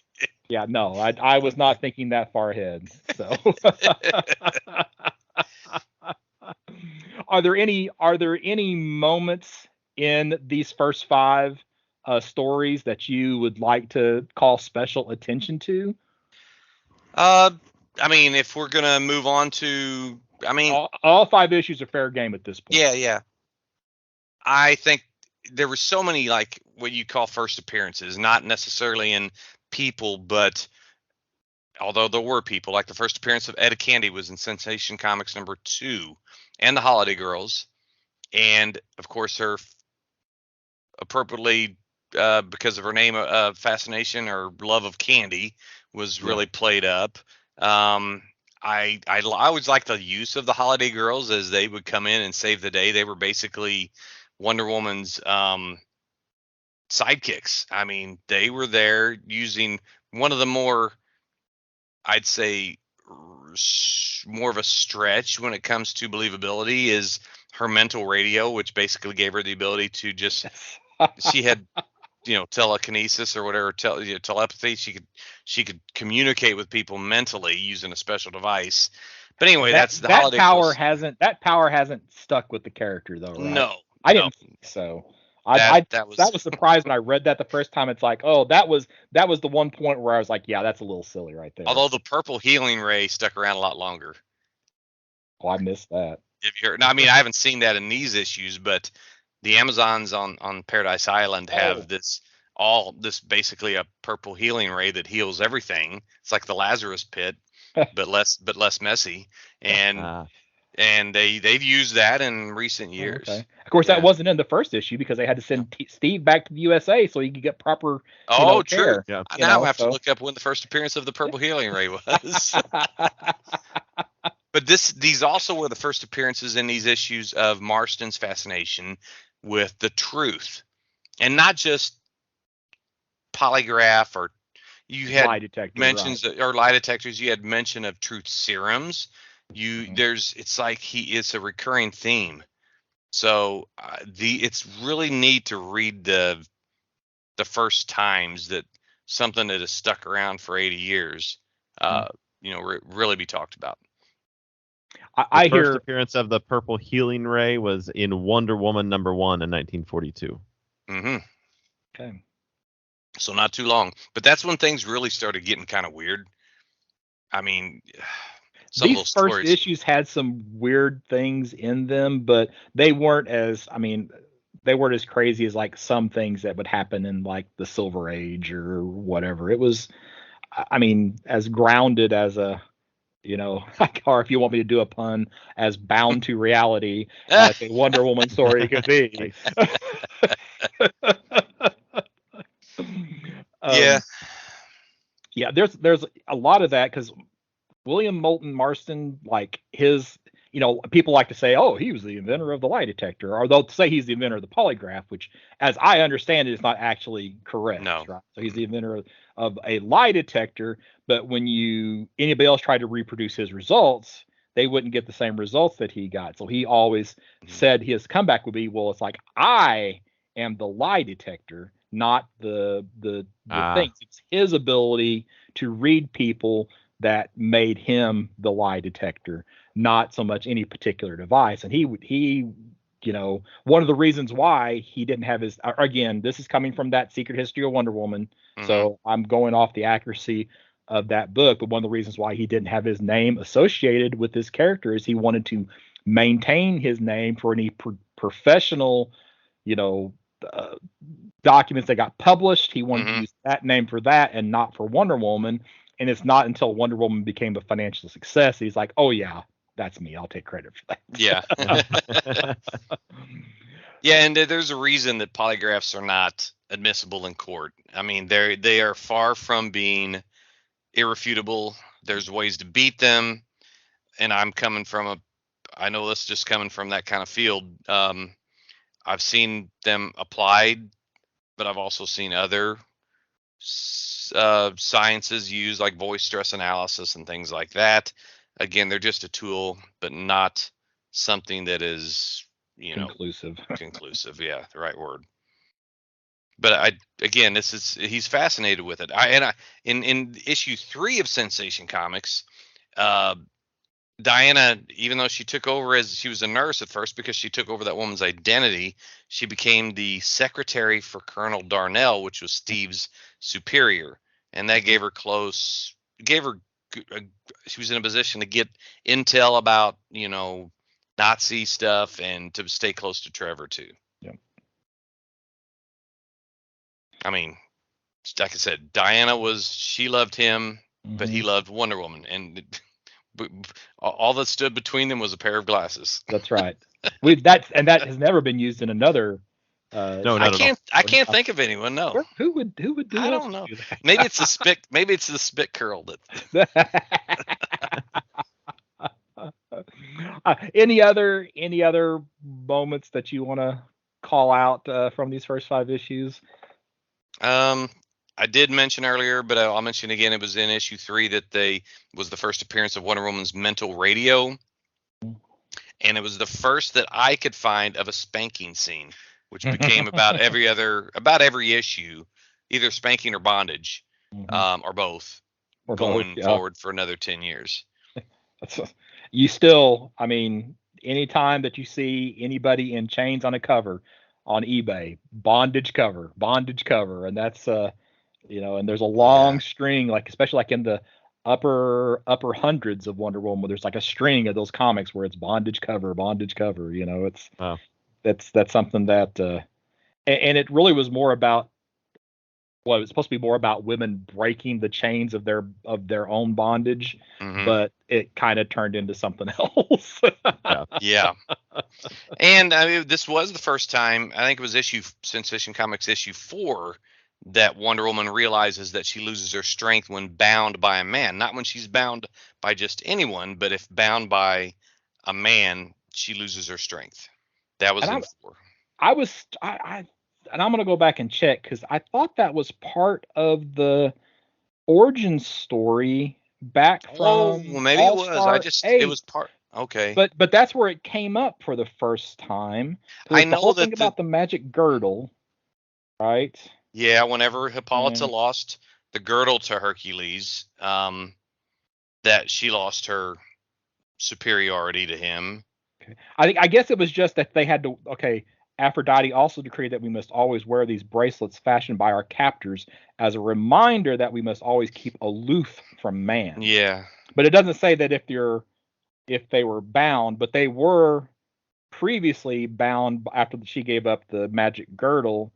yeah, no, I was not thinking that far ahead. So Are there any moments in these first 5 stories that you would like to call special attention to? I mean, if we're gonna move on to, all 5 issues are fair game at this point. Yeah. I think there were so many, like, what you call first appearances, not necessarily in people, but although there were people, like the first appearance of Etta Candy was in Sensation Comics number 2, and the Holiday Girls, and of course her appropriately because of her name fascination or love of candy was really played up. I always liked the use of the holiday girls as they would come in and save the day. They were basically Wonder Woman's sidekicks. I mean, they were there using one of the more, I'd say, more of a stretch when it comes to believability is her mental radio, which basically gave her the ability to just, she had, telekinesis or whatever, telepathy. She could communicate with people mentally using a special device. But anyway, that's the holiday. That power hasn't stuck with the character though, right? No, I didn't think so. That was surprised when I read that the first time. It's like, oh, that was the one point where I was like, yeah, that's a little silly right there. Although the purple healing ray stuck around a lot longer. Oh, I missed that. If you're, I mean, I haven't seen that in these issues, but the Amazons on Paradise Island have this basically a purple healing ray that heals everything. It's like the Lazarus pit, but less messy. And they've used that in recent years. Okay. Of course, that wasn't in the first issue because they had to send Steve back to the USA so he could get proper true. care. Yeah. Now I have to look up when the first appearance of the purple healing ray was. But these also were the first appearances in these issues of Marston's fascination with the truth, and not just polygraph or you had lie detector, mentions or lie detectors. You had mention of truth serums. It's a recurring theme. So it's really neat to read the first times that something that has stuck around for 80 years, really be talked about. The first appearance of the purple healing ray was in Wonder Woman #1 in 1942. Mm-hmm. Okay. So not too long, but that's when things really started getting kind of weird. I mean, these first issues had some weird things in them, but they weren't as crazy as like some things that would happen in like the Silver Age or whatever. It was, I mean, as grounded as a, or if you want me to do a pun, as bound to reality as a Wonder Woman story could be. Yeah, there's a lot of that because William Moulton Marston, like his, people like to say, oh, he was the inventor of the lie detector, or they'll say he's the inventor of the polygraph, which, as I understand it, is not actually correct. No. Right? So he's the inventor of a lie detector, but when anybody else tried to reproduce his results, they wouldn't get the same results that he got. So he always said his comeback would be, well, it's like I am the lie detector, not the things. It's his ability to read people that made him the lie detector, not so much any particular device. And he one of the reasons why he didn't have his, again, this is coming from that Secret History of Wonder Woman. Mm-hmm. So I'm going off the accuracy of that book. But one of the reasons why he didn't have his name associated with this character is he wanted to maintain his name for any professional, documents that got published. He wanted to use that name for that and not for Wonder Woman. And it's not until Wonder Woman became a financial success he's like, oh yeah, that's me. I'll take credit for that. Yeah. Yeah, and there's a reason that polygraphs are not admissible in court. I mean, they are far from being irrefutable. There's ways to beat them, and I know this just coming from that kind of field. I've seen them applied, but I've also seen other sciences used, like voice stress analysis and things like that. Again, they're just a tool, but not something that is, conclusive. Conclusive, yeah, the right word. But he's fascinated with it. In issue 3 of Sensation Comics, Diana, even though she took over as she was a nurse at first because she took over that woman's identity, she became the secretary for Colonel Darnell, which was Steve's superior, and that gave her she was in a position to get intel about, Nazi stuff and to stay close to Trevor too. Yeah. I mean, like I said, Diana she loved him, but he loved Wonder Woman, and All that stood between them was a pair of glasses. That's right. That has never been used in another. No, I not at all. can't think of anyone. No, Who would do I else don't would know. do that? Maybe it's the spit. Maybe it's the spit curl that. Any other moments that you want to call out from these first 5 issues? I did mention earlier, but I'll mention again. It was in issue 3 that was the first appearance of Wonder Woman's mental radio, and it was the first that I could find of a spanking scene, which became about every issue, either spanking or bondage, or both, Or going both, yeah. forward for another 10 years. You still, I mean, anytime that you see anybody in chains on a cover on eBay, bondage cover, and that's and there's a long string, like especially like in the upper hundreds of Wonder Woman, there's like a string of those comics where it's bondage cover. It's Wow. that's something that and it really was more about, well, it was supposed to be more about women breaking the chains of their own bondage, but it kind of turned into something else. Yeah. And I mean, this was the first time, I think it was Sensation Comics issue 4, that Wonder Woman realizes that she loses her strength when bound by a man. Not when she's bound by just anyone, but if bound by a man, she loses her strength. That was in 4. And I'm going to go back and check, because I thought that was part of the origin story back from. Oh, well, maybe it was. It was part. Okay. But that's where it came up for the first time. I know the whole that thing about the magic girdle, right? Yeah, whenever Hippolyta lost the girdle to Hercules, that she lost her superiority to him. Okay. I guess it was just that they had to. Okay. Aphrodite also decreed that we must always wear these bracelets fashioned by our captors as a reminder that we must always keep aloof from man. Yeah. But it doesn't say that if they were bound, but they were previously bound after she gave up the magic girdle.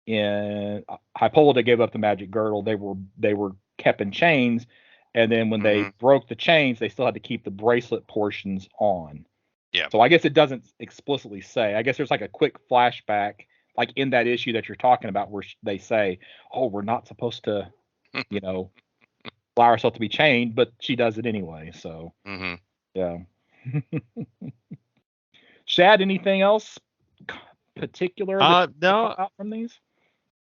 In Hippolyta gave up the magic girdle, they were kept in chains, and then when they broke the chains, they still had to keep the bracelet portions on. Yeah. So I guess it doesn't explicitly say. I guess there's like a quick flashback, like in that issue that you're talking about, where they say, "Oh, we're not supposed to, allow ourselves to be chained," but she does it anyway. So, yeah. Shad, anything else particular that no, from these?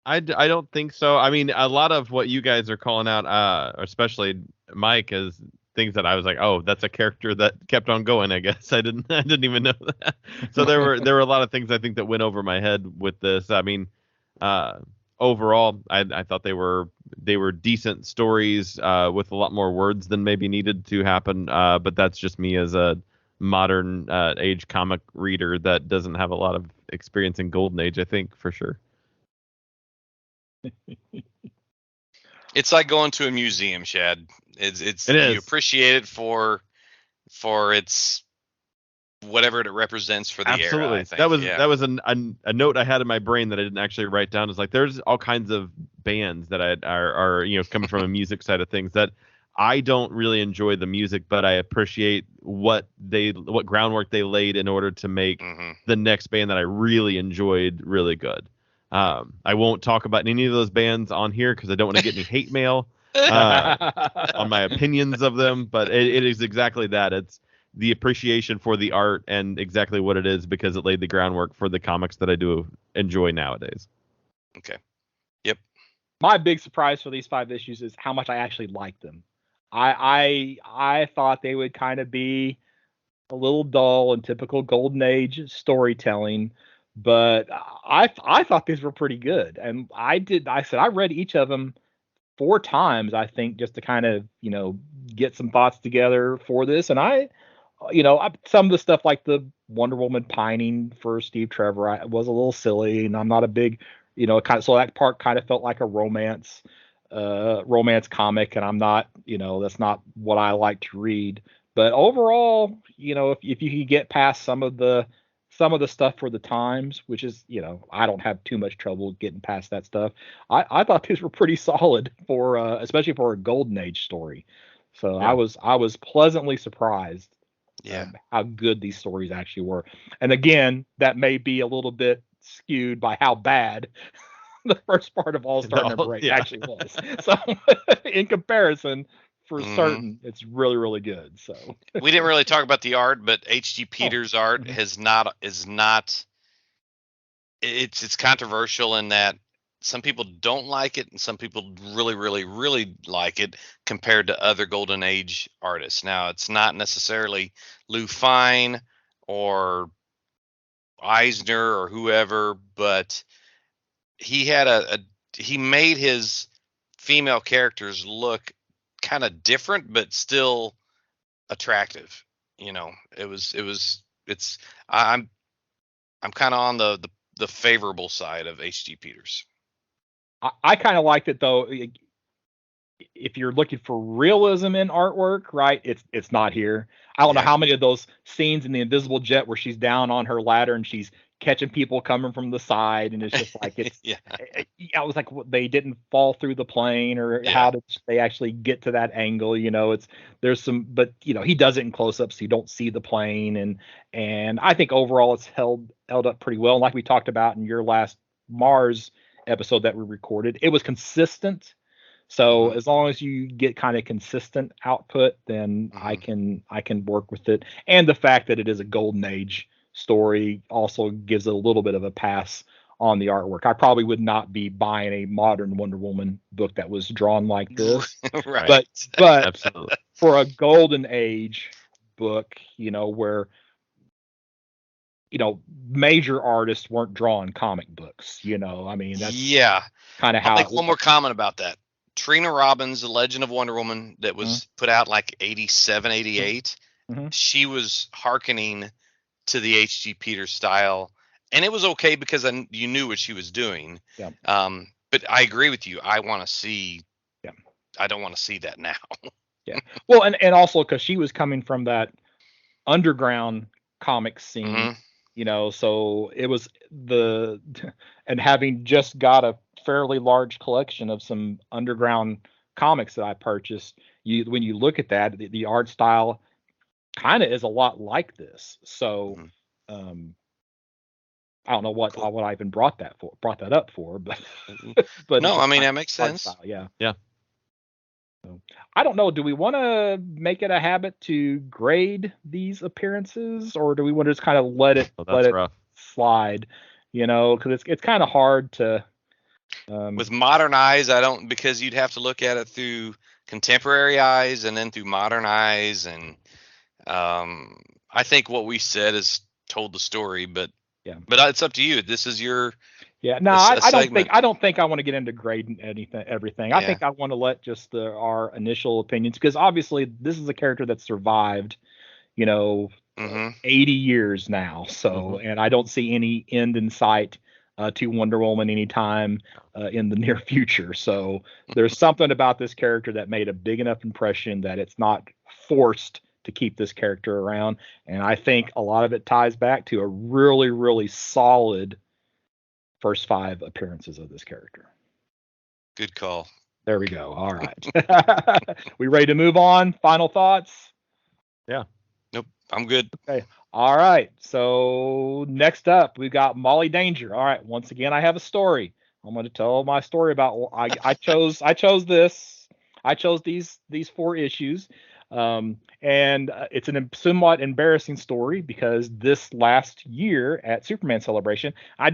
I don't think so. I mean, a lot of what you guys are calling out, especially Mike, is things that I was like, oh, that's a character that kept on going. I guess I didn't even know that. So there were a lot of things I think that went over my head with this. I mean, overall, I thought they were decent stories with a lot more words than maybe needed to happen. But that's just me as a modern age comic reader that doesn't have a lot of experience in Golden Age, I think, for sure. It's like going to a museum, Shad. It is. You appreciate it for its whatever it represents for the Absolutely. era. I think. That was a note I had in my brain that I didn't actually write down. It's like there's all kinds of bands that are coming from a music side of things that I don't really enjoy the music, but I appreciate what groundwork they laid in order to make the next band that I really enjoyed really good. I won't talk about any of those bands on here because I don't want to get any hate mail on my opinions of them, but it is exactly that. It's the appreciation for the art and exactly what it is, because it laid the groundwork for the comics that I do enjoy nowadays. Okay. Yep. My big surprise for these 5 issues is how much I actually like them. I thought they would kind of be a little dull and typical Golden Age storytelling, but I thought these were pretty good. And I read each of them 4 times, I think, just to kind of, get some thoughts together for this. And some of the stuff like the Wonder Woman pining for Steve Trevor was a little silly, and I'm not a big, so that part kind of felt like a romance comic, and I'm not, that's not what I like to read. But overall, if you could get past some of the stuff for the times, which is, I don't have too much trouble getting past that stuff. I thought these were pretty solid for, especially for a Golden Age story. So Yeah. I was pleasantly surprised Yeah. how good these stories actually were. And again, that may be a little bit skewed by how bad the first part of All Star number 8 Yeah. actually was. So in comparison, for Mhm. certain, it's really, really good. So We didn't really talk about the art, but H.G. Peters' art mhm. is not. It's controversial in that some people don't like it and some people really, really, really like it compared to other Golden Age artists. Now, it's not necessarily Lou Fine or Eisner or whoever, but he had he made his female characters look kind of different, but still attractive. You know, it's I'm I'm kind of on the favorable side of H.G. Peters. I kind of liked it though. If you're looking for realism in artwork, right? It's not here. I don't know Yeah. how many of those scenes in the Invisible Jet where she's down on her ladder and she's catching people coming from the side, and it's just like it's. Yeah. I was like, they didn't fall through the plane, or Yeah. how did they actually get to that angle? You know, there's some, but he does it in close up, so you don't see the plane, and I think overall it's held up pretty well. And like we talked about in your last Mars episode that we recorded, it was consistent. So Mhm. as long as you get kind of consistent output, then I can work with it. And the fact that it is a golden age story also gives it a little bit of a pass on the artwork. I probably would not be buying a modern Wonder Woman book that was drawn like this. Right. But Absolutely. for a golden age book, where major artists weren't drawing comic books, I mean, that's Yeah. kind of I'll how make it one was. more comment about that. Trina Robbins, The Legend of Wonder Woman, that was put out like 87, 88. Mm-hmm. She was hearkening to the H.G. Peters style, and it was okay because you knew what she was doing. Yeah. But I agree with you. I want to see. Yeah. I don't want to see that now. Yeah. Well, and also because she was coming from that underground comic scene, so it was and having just got a fairly large collection of some underground comics that I purchased, when you look at that, the art style kind of is a lot like this. So, I don't know what Cool. I even brought that up for, but but No, just I mean kind that of makes art sense. style, yeah. Yeah. So, I don't know. Do we want to make it a habit to grade these appearances, or do we want to just kind of let it That's rough. slide? Because it's kind of hard to. With modern eyes, I don't, because you'd have to look at it through contemporary eyes and then through modern eyes, and I think what we said has told the story, but Yeah. But it's up to you. This is your Yeah, no, a I don't think segment. I want to get into grading everything. I Yeah. think I want to let just our initial opinions, because obviously this is a character that survived, Mm-hmm. 80 years now. So, and I don't see any end in sight to Wonder Woman anytime in the near future. So there's something about this character that made a big enough impression that it's not forced to keep this character around. And I think a lot of it ties back to a really, really solid first 5 appearances of this character. Good call. There we go. All right. We ready to move on? Final thoughts? Yeah. Nope. I'm good. Okay. All right. So next up, we've got Molly Danger. All right. Once again, I have a story. I'm going to tell my story about. I chose this. I chose these 4 issues, and it's a somewhat embarrassing story because this last year at Superman Celebration, I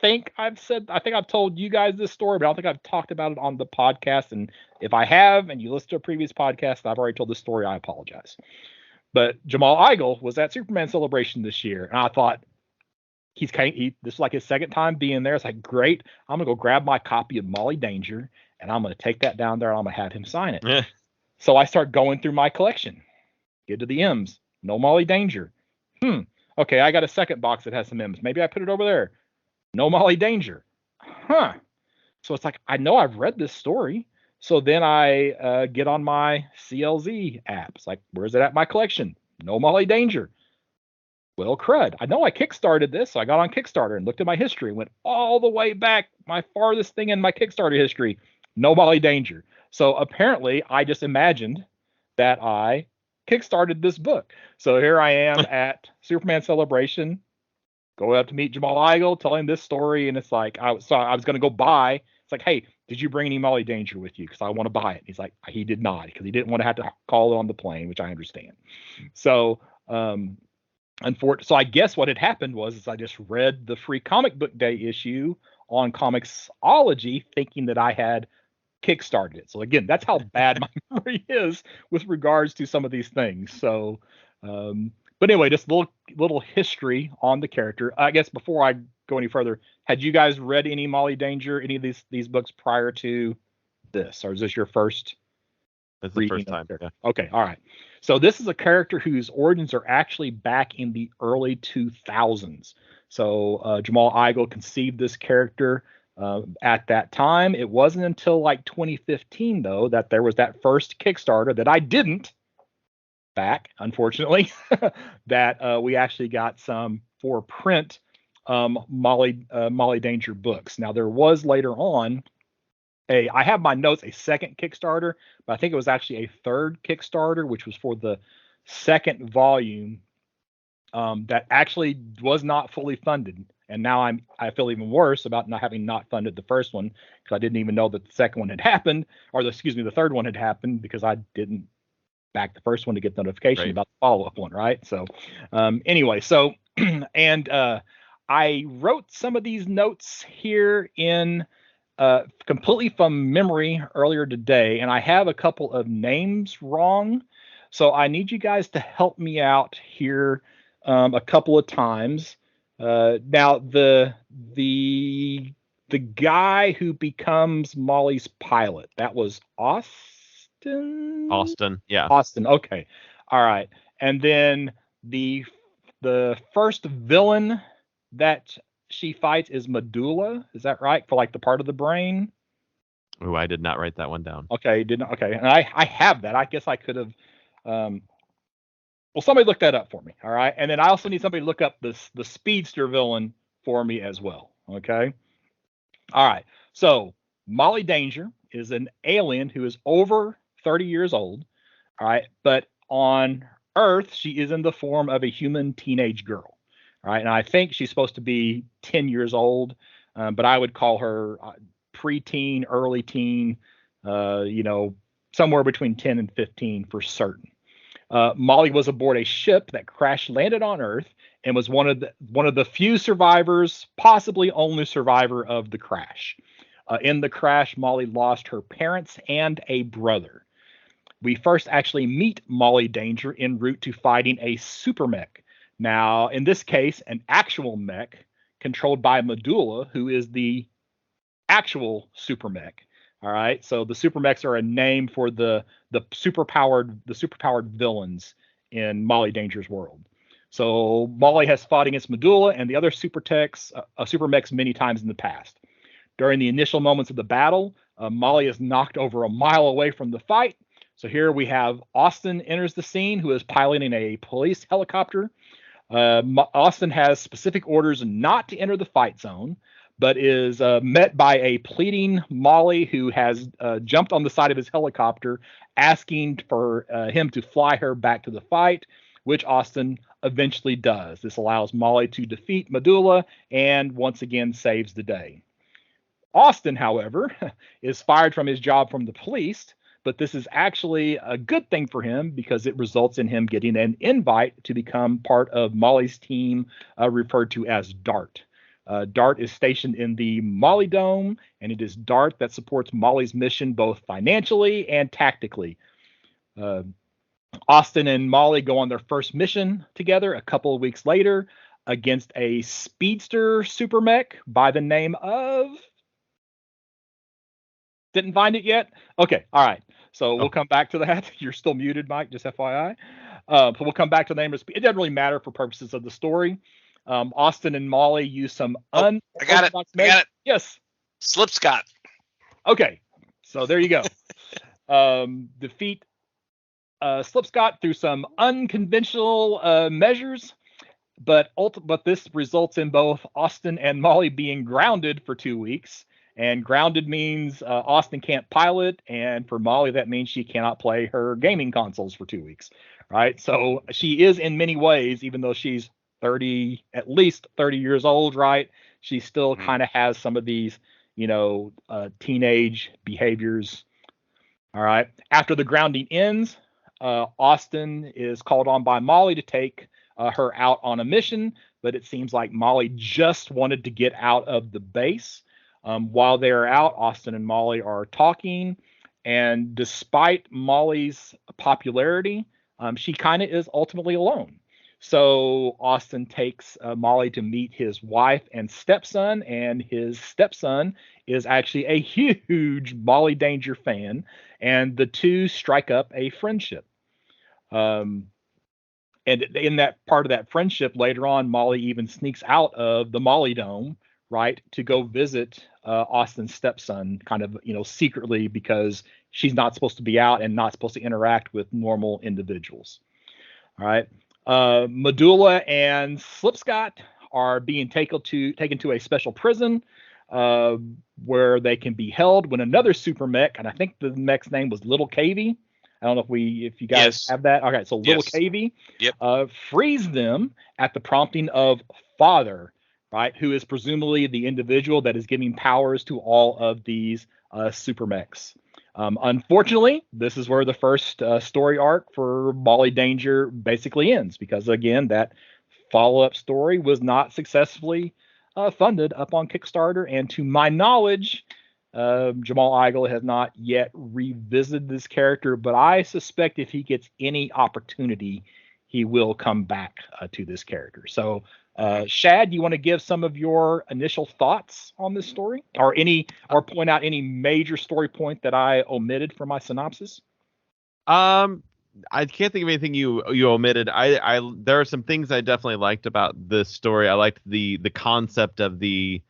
think I've told you guys this story, but I don't think I've talked about it on the podcast. And if I have, and you listen to a previous podcast, and I've already told this story, I apologize. But Jamal Igle was at Superman Celebration this year, and I thought this is like his second time being there. It's like, great, I'm gonna go grab my copy of Molly Danger, and I'm gonna take that down there, and I'm gonna have him sign it. Yeah. So I start going through my collection, get to the M's, no Molly Danger. Okay, I got a second box that has some M's. Maybe I put it over there. No Molly Danger. So it's like, I know I've read this story. So then I get on my CLZ app. It's like, where's it at my collection? No Molly Danger. Well, crud. I know I kickstarted this. So I got on Kickstarter and looked at my history, went all the way back, my farthest thing in my Kickstarter history. No Molly Danger. So apparently I just imagined that I kickstarted this book. So here I am at Superman Celebration, go up to meet Jamal Igle, tell him this story, and it's like I was going to go buy. It's like, hey, did you bring any Molly Danger with you? Because I want to buy it. He's like, he did not, because he didn't want to have to call it on the plane, which I understand. So, so I guess what had happened was I just read the free comic book day issue on Comixology, thinking that I had kickstarted it. So again, that's how bad my memory is with regards to some of these things. So, but anyway, just a little history on the character. I guess before I go any further, had you guys read any Molly Danger, any of these books prior to this, or is this your first? It's the first time. Yeah. Okay, all right. So this is a character whose origins are actually back in the early 2000s. So Jamal Igle conceived this character at that time. It wasn't until like 2015, though, that there was that first Kickstarter that I didn't back, unfortunately, that we actually got some for print Molly Danger books. Now, there was later on I have my notes, a second Kickstarter, but I think it was actually a third Kickstarter, which was for the second volume that actually was not fully funded. And now I feel even worse about not funded the first one, because I didn't even know that the second one had happened, or the third one had happened, because I didn't back the first one to get notification about the follow-up one, right? So anyway, so and I wrote some of these notes here in completely from memory earlier today, and I have a couple of names wrong. So I need you guys to help me out here a couple of times. Now the guy who becomes Molly's pilot, that was Austin. Yeah. Austin. Okay. All right. And then the first villain that she fights is Medulla. Is that right? For like the part of the brain? Oh, I did not write that one down. Okay, didn't. Okay, and I have that. I guess I could have. Well, somebody look that up for me. All right, and then I also need somebody to look up the speedster villain for me as well. Okay. All right. So Molly Danger is an alien who is over 30 years old. All right, but on Earth she is in the form of a human teenage girl. All right, and I think she's supposed to be 10 years old, but I would call her preteen, early teen, somewhere between 10 and 15 for certain. Molly was aboard a ship that crash landed on Earth and was one of the few survivors, possibly only survivor of the crash. In the crash, Molly lost her parents and a brother. We first actually meet Molly Danger en route to fighting a super mech. Now, in this case, an actual mech controlled by Medulla, who is the actual super mech. All right, so the super mechs are a name for the superpowered villains in Molly Danger's world. So Molly has fought against Medulla and the other super mechs many times in the past. During the initial moments of the battle, Molly is knocked over a mile away from the fight. So here we have Austin enters the scene, who is piloting a police helicopter. Austin has specific orders not to enter the fight zone, but is met by a pleading Molly, who has jumped on the side of his helicopter, asking for him to fly her back to the fight, which Austin eventually does. This allows Molly to defeat Medulla and once again saves the day. Austin, however, is fired from his job from the police, but this is actually a good thing for him because it results in him getting an invite to become part of Molly's team, referred to as DART. DART is stationed in the Molly Dome, and it is DART that supports Molly's mission both financially and tactically. Austin and Molly go on their first mission together a couple of weeks later against a speedster super mech by the name of... Didn't find it yet? Okay, all right. So we'll come back to that. You're still muted, Mike, just FYI. So we'll come back to the name of it. Doesn't really matter for purposes of the story. Austin and Molly use some I got it. Yes. Slipscott. Okay, so there you go. Defeat Slipscott through some unconventional measures, but this results in both Austin and Molly being grounded for 2 weeks, And grounded means Austin can't pilot, and for Molly that means she cannot play her gaming consoles for 2 weeks, right? So she is in many ways, even though she's 30, at least 30 years old, right? She still kind of has some of these, teenage behaviors. All right. After the grounding ends, Austin is called on by Molly to take her out on a mission, but it seems like Molly just wanted to get out of the base. While they're out, Austin and Molly are talking, and despite Molly's popularity, she kind of is ultimately alone. So Austin takes Molly to meet his wife and stepson, and his stepson is actually a huge Molly Danger fan, and the two strike up a friendship. And in that part of that friendship, later on, Molly even sneaks out of the Molly Dome, right, to go visit Austin's stepson, kind of, secretly, because she's not supposed to be out and not supposed to interact with normal individuals. All right. Medulla and Slipscott are being taken to a special prison where they can be held when another super mech, and I think the mech's name was Little Cavey. I don't know if you guys have that. Okay, so Little Cavey frees them at the prompting of Father, right, who is presumably the individual that is giving powers to all of these super mechs. Unfortunately, this is where the first story arc for Molly Danger basically ends, because again, that follow-up story was not successfully funded up on Kickstarter, and to my knowledge, Jamal Igle has not yet revisited this character, but I suspect if he gets any opportunity, he will come back to this character. So, Shad, do you want to give some of your initial thoughts on this story, or point out any major story point that I omitted from my synopsis? I can't think of anything you omitted. There are some things I definitely liked about this story. I liked the concept of the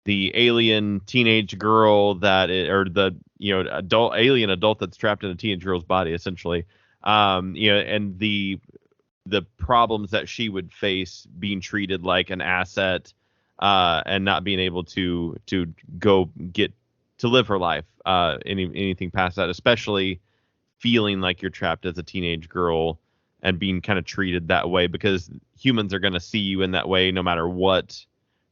alien teenage girl or the alien adult that's trapped in a teenage girl's body, essentially. And the problems that she would face being treated like an asset, and not being able to go get to live her life, anything past that, especially feeling like you're trapped as a teenage girl and being kind of treated that way, because humans are going to see you in that way no matter what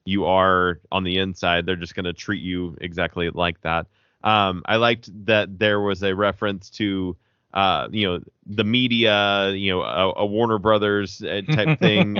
you are on the inside. They're just going to treat you exactly like that. I liked that there was a reference to the media, a Warner Brothers type thing,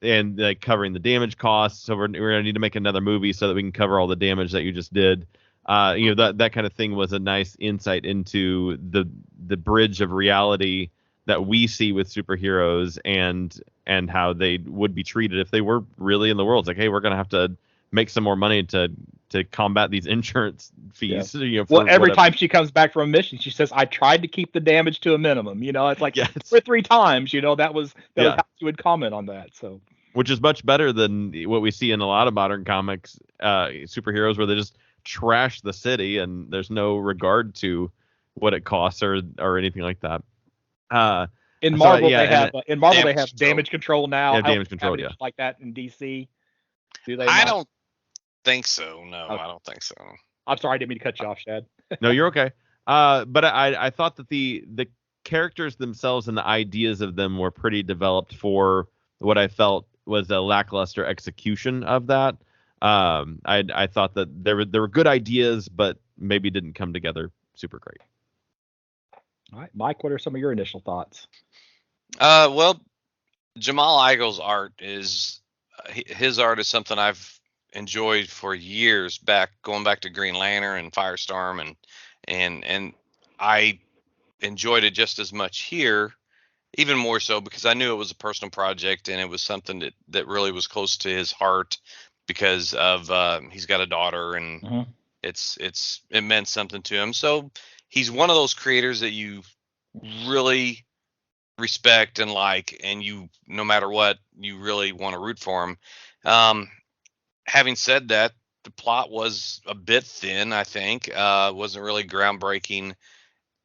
and like covering the damage costs. So we're going to need to make another movie so that we can cover all the damage that you just did. That kind of thing was a nice insight into the bridge of reality that we see with superheroes and how they would be treated if they were really in the world. It's like, hey, we're going to have to make some more money to combat these insurance fees. Yeah. Every time she comes back from a mission, she says, I tried to keep the damage to a minimum. It's like for 3 times, that was how she would comment on that. So, which is much better than what we see in a lot of modern comics, superheroes, where they just trash the city and there's no regard to what it costs or anything like that. In Marvel, they have damage control now. Yeah, damage control, like that in DC. Do they? I don't think so. No, I don't think so. I'm sorry, I didn't mean to cut you off, Shad. No, you're okay. But I thought that the characters themselves and the ideas of them were pretty developed for what I felt was a lackluster execution of that. I thought that there were good ideas, but maybe didn't come together super great. All right, Mike, what are some of your initial thoughts? Well, Jamal Igle's art is something I've enjoyed for years, going back to Green Lantern and Firestorm, and I enjoyed it just as much here, even more so because I knew it was a personal project and it was something that really was close to his heart because of he's got a daughter and it meant something to him. So he's one of those creators that you really respect and like, and you, no matter what, you really want to root for him. Having said that, the plot was a bit thin, I think. Wasn't really groundbreaking,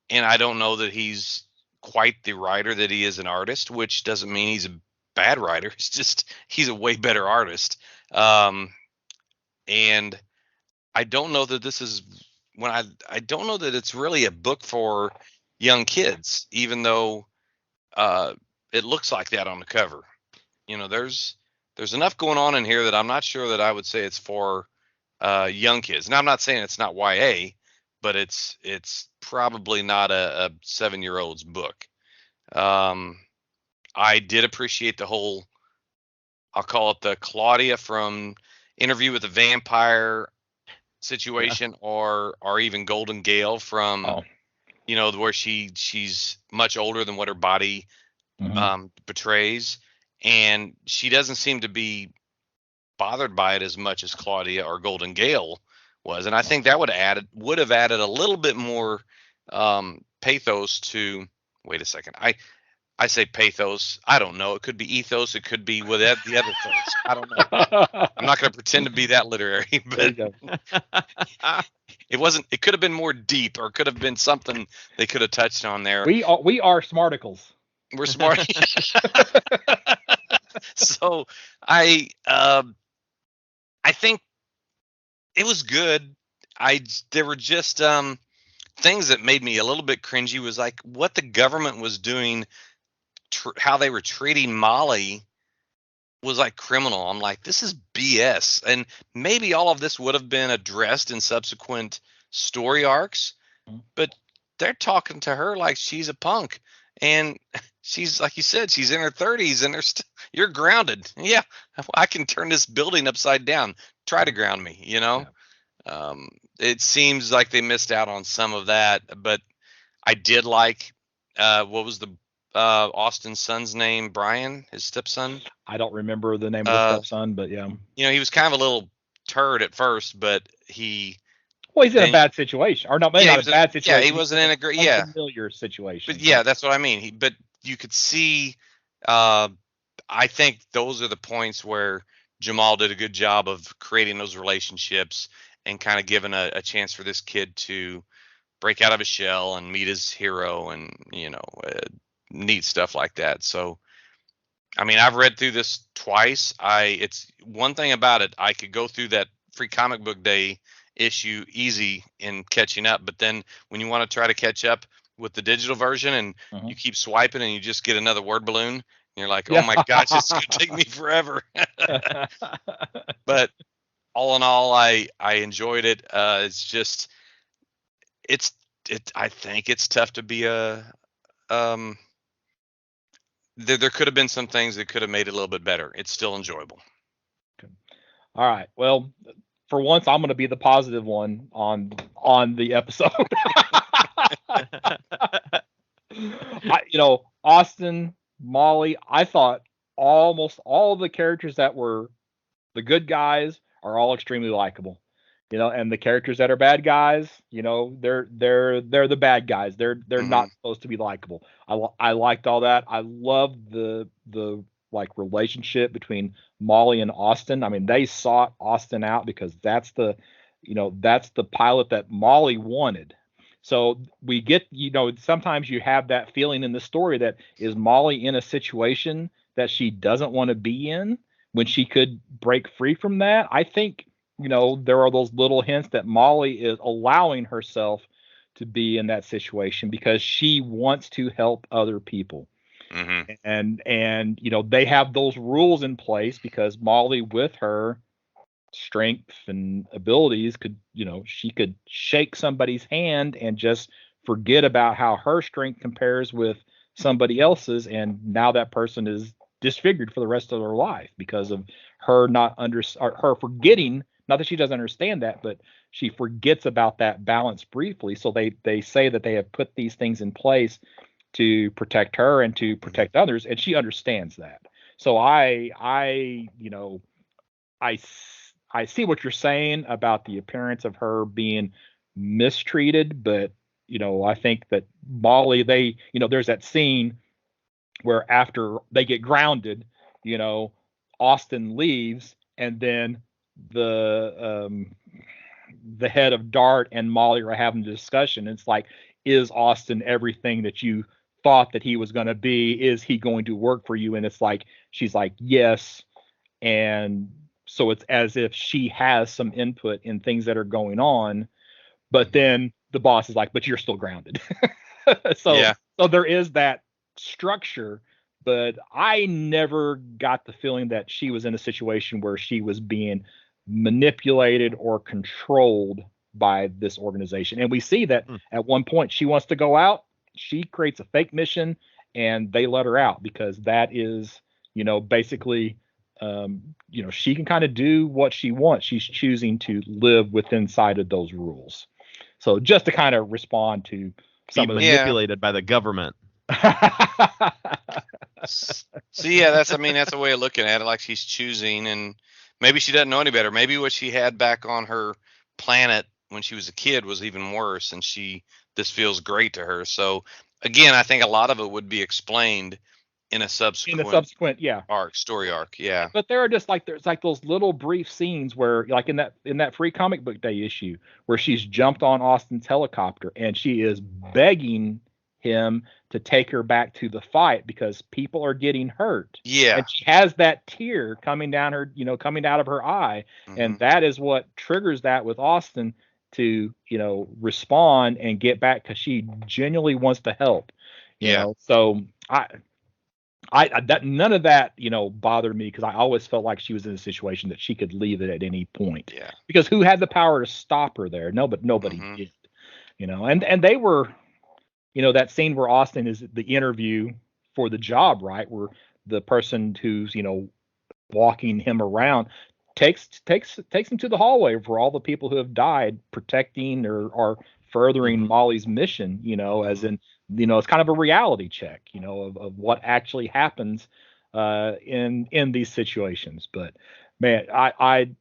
and I don't know that he's quite the writer that he is an artist, which doesn't mean he's a bad writer. It's just he's a way better artist. And I don't know that this is when I don't know that it's really a book for young kids, even though it looks like that on the cover. There's enough going on in here that I'm not sure that I would say it's for young kids. Now I'm not saying it's not YA, but it's probably not a 7-year-old's book. I did appreciate the whole, I'll call it the Claudia from Interview with the Vampire situation, or even Golden Gale from where she's much older than what her body betrays, and she doesn't seem to be bothered by it as much as Claudia or Golden Gale was, and I think that would have added a little bit more pathos to. Wait a second, I say pathos. I don't know. It could be ethos. It could be with the other things. I don't know. I'm not going to pretend to be that literary, but it wasn't. It could have been more deep, or could have been something they could have touched on there. We are smarticles. We're smart. So I think it was good. There were just things that made me a little bit cringy. Was like what the government was doing. How they were treating Molly was like criminal. I'm like, this is BS. And maybe all of this would have been addressed in subsequent story arcs, but they're talking to her like she's a punk. And she's, like you said, she's in her 30s, and you're grounded. Yeah, I can turn this building upside down. Try to ground me, Yeah. It seems like they missed out on some of that, but I did like, what was the Austin's son's name? Brian, his stepson. I don't remember the name of the stepson, but yeah. He was kind of a little turd at first, but he's in a bad situation, or not a bad situation. Yeah, he wasn't in a great, familiar situation. But yeah, that's what I mean. But you could see, I think those are the points where Jamal did a good job of creating those relationships and kind of giving a chance for this kid to break out of his shell and meet his hero, and neat stuff like that. So, I mean, I've read through this twice. It's one thing about it, I could go through that free comic book day issue easy in catching up, but then when you want to try to catch up with the digital version and you keep swiping and you just get another word balloon, and you're like, oh my gosh, it's gonna take me forever. But all in all, I enjoyed it. It's just I think it's tough to be there could have been some things that could have made it a little bit better. It's still enjoyable. Okay. All right. Well, for once, I'm going to be the positive one on the episode. Austin, Molly, I thought almost all of the characters that were the good guys are all extremely likable. And the characters that are bad guys, they're the bad guys. They're not supposed to be likable. I liked all that. I loved the like relationship between Molly and Austin. I mean, they sought Austin out because that's the pilot that Molly wanted. So we get, sometimes you have that feeling in the story that is Molly in a situation that she doesn't want to be in when she could break free from that. I think, there are those little hints that Molly is allowing herself to be in that situation because she wants to help other people. Mm-hmm. And they have those rules in place because Molly, with her strength and abilities, she could shake somebody's hand and just forget about how her strength compares with somebody else's, and now that person is disfigured for the rest of their life because of her her forgetting. Not that she doesn't understand that, but she forgets about that balance briefly. So they say that they have put these things in place to protect her and to protect others, and she understands that. So I see what you're saying about the appearance of her being mistreated, but I think that Molly, there's that scene where after they get grounded, Austin leaves, and then the head of DART and Molly are having a discussion. It's like, is Austin everything that you thought that he was going to be? Is he going to work for you? And it's like, she's like, yes. And So it's as if she has some input in things that are going on, but then the boss is like, but you're still grounded. so Yeah. so there is that structure, but I never got the feeling that she was in a situation where she was being manipulated or controlled by this organization. And we see that at one point she wants to go out, she creates a fake mission, and they let her out because that is, basically, she can kind of do what she wants. She's choosing to live within inside of those rules. So just to kind of respond to Be some of the manipulated by the government. So yeah, that's a way of looking at it, like she's choosing, and maybe she doesn't know any better. Maybe what she had back on her planet when she was a kid was even worse, and this feels great to her. So again, I think a lot of it would be explained in a subsequent yeah, story arc. Yeah. But there are just there's like those little brief scenes where, like in that free comic book day issue, where she's jumped on Austin's helicopter and she is begging him to take her back to the fight because people are getting hurt. Yeah. And she has that tear coming down her, coming out of her eye. And that is what triggers that with Austin to, respond and get back because she genuinely wants to help. You know, so that none of that, bothered me because I always felt like she was in a situation that she could leave it at any point. Yeah. Because who had the power to stop her there? Nobody did. And they were, that scene where Austin is the interview for the job, right? Where the person who's, walking him around takes him to the hallway for all the people who have died, protecting or furthering Molly's mission, as in, it's kind of a reality check, of what actually happens in these situations. But man, I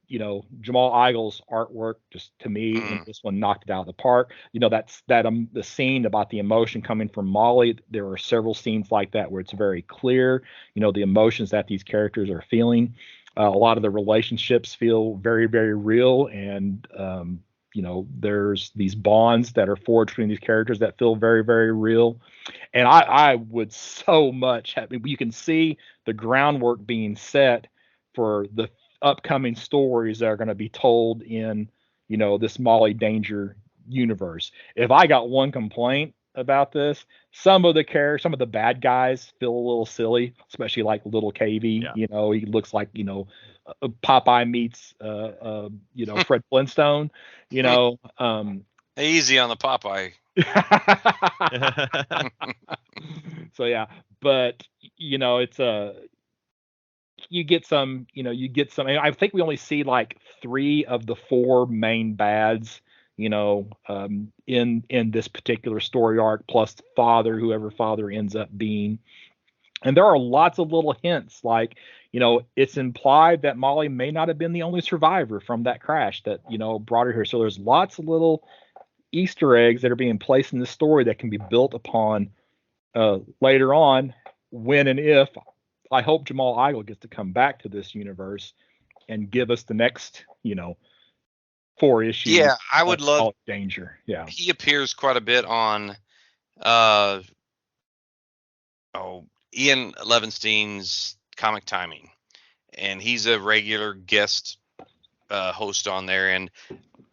Jamal Igle's artwork just to me in this one knocked it out of the park. That's the scene about the emotion coming from Molly. There are several scenes like that where it's very clear, the emotions that these characters are feeling. A lot of the relationships feel very, very real, and there's these bonds that are forged between these characters that feel very, very real. And I would so much you can see the groundwork being set for the upcoming stories that are going to be told in, this Molly Danger universe. If I got one complaint about this, some of the bad guys feel a little silly, especially like Little KV. Yeah. He looks like, Popeye meets Fred Flintstone, Easy on the Popeye. So yeah, but it's you get some. I think we only see like 3 of the 4 main bads, in this particular story arc, plus whoever father ends up being. And there are lots of little hints, like, it's implied that Molly may not have been the only survivor from that crash that, brought her here. So there's lots of little Easter eggs that are being placed in the story that can be built upon later on when and if I hope Jamal Igle gets to come back to this universe and give us the next, 4 issues. Yeah, I would love Danger. Yeah. He appears quite a bit on Ian Levinstein's Comic Timing, and he's a regular guest host on there, and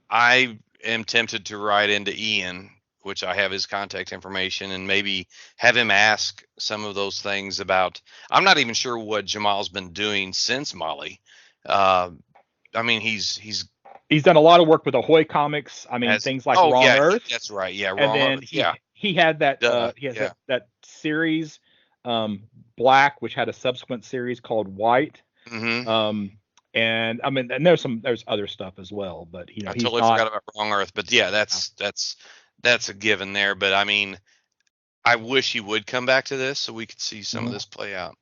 I am tempted to write into Ian, which I have his contact information, and maybe have him ask some of those things about. I'm not even sure what Jamal's been doing since Molly. He's done a lot of work with Ahoy Comics. Things like Wrong Earth. That's right. Yeah, Wrong Earth. He had that. That series, Black, which had a subsequent series called White. And there's other stuff as well, but I totally forgot about Wrong Earth. But yeah, that's a given there. But I wish he would come back to this so we could see some of this play out.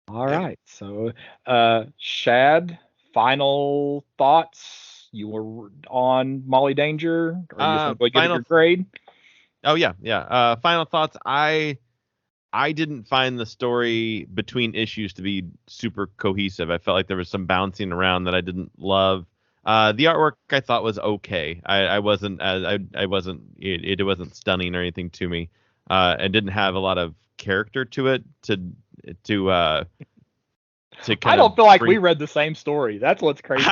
All right. So, Shad, final thoughts? You were on Molly Danger, or you just give your grade? Oh yeah. Final thoughts. I didn't find the story between issues to be super cohesive. I felt like there was some bouncing around that I didn't love. The artwork I thought was okay. It wasn't stunning or anything to me. And didn't have a lot of character to it to to I kind don't of feel like bring we read the same story. That's what's crazy.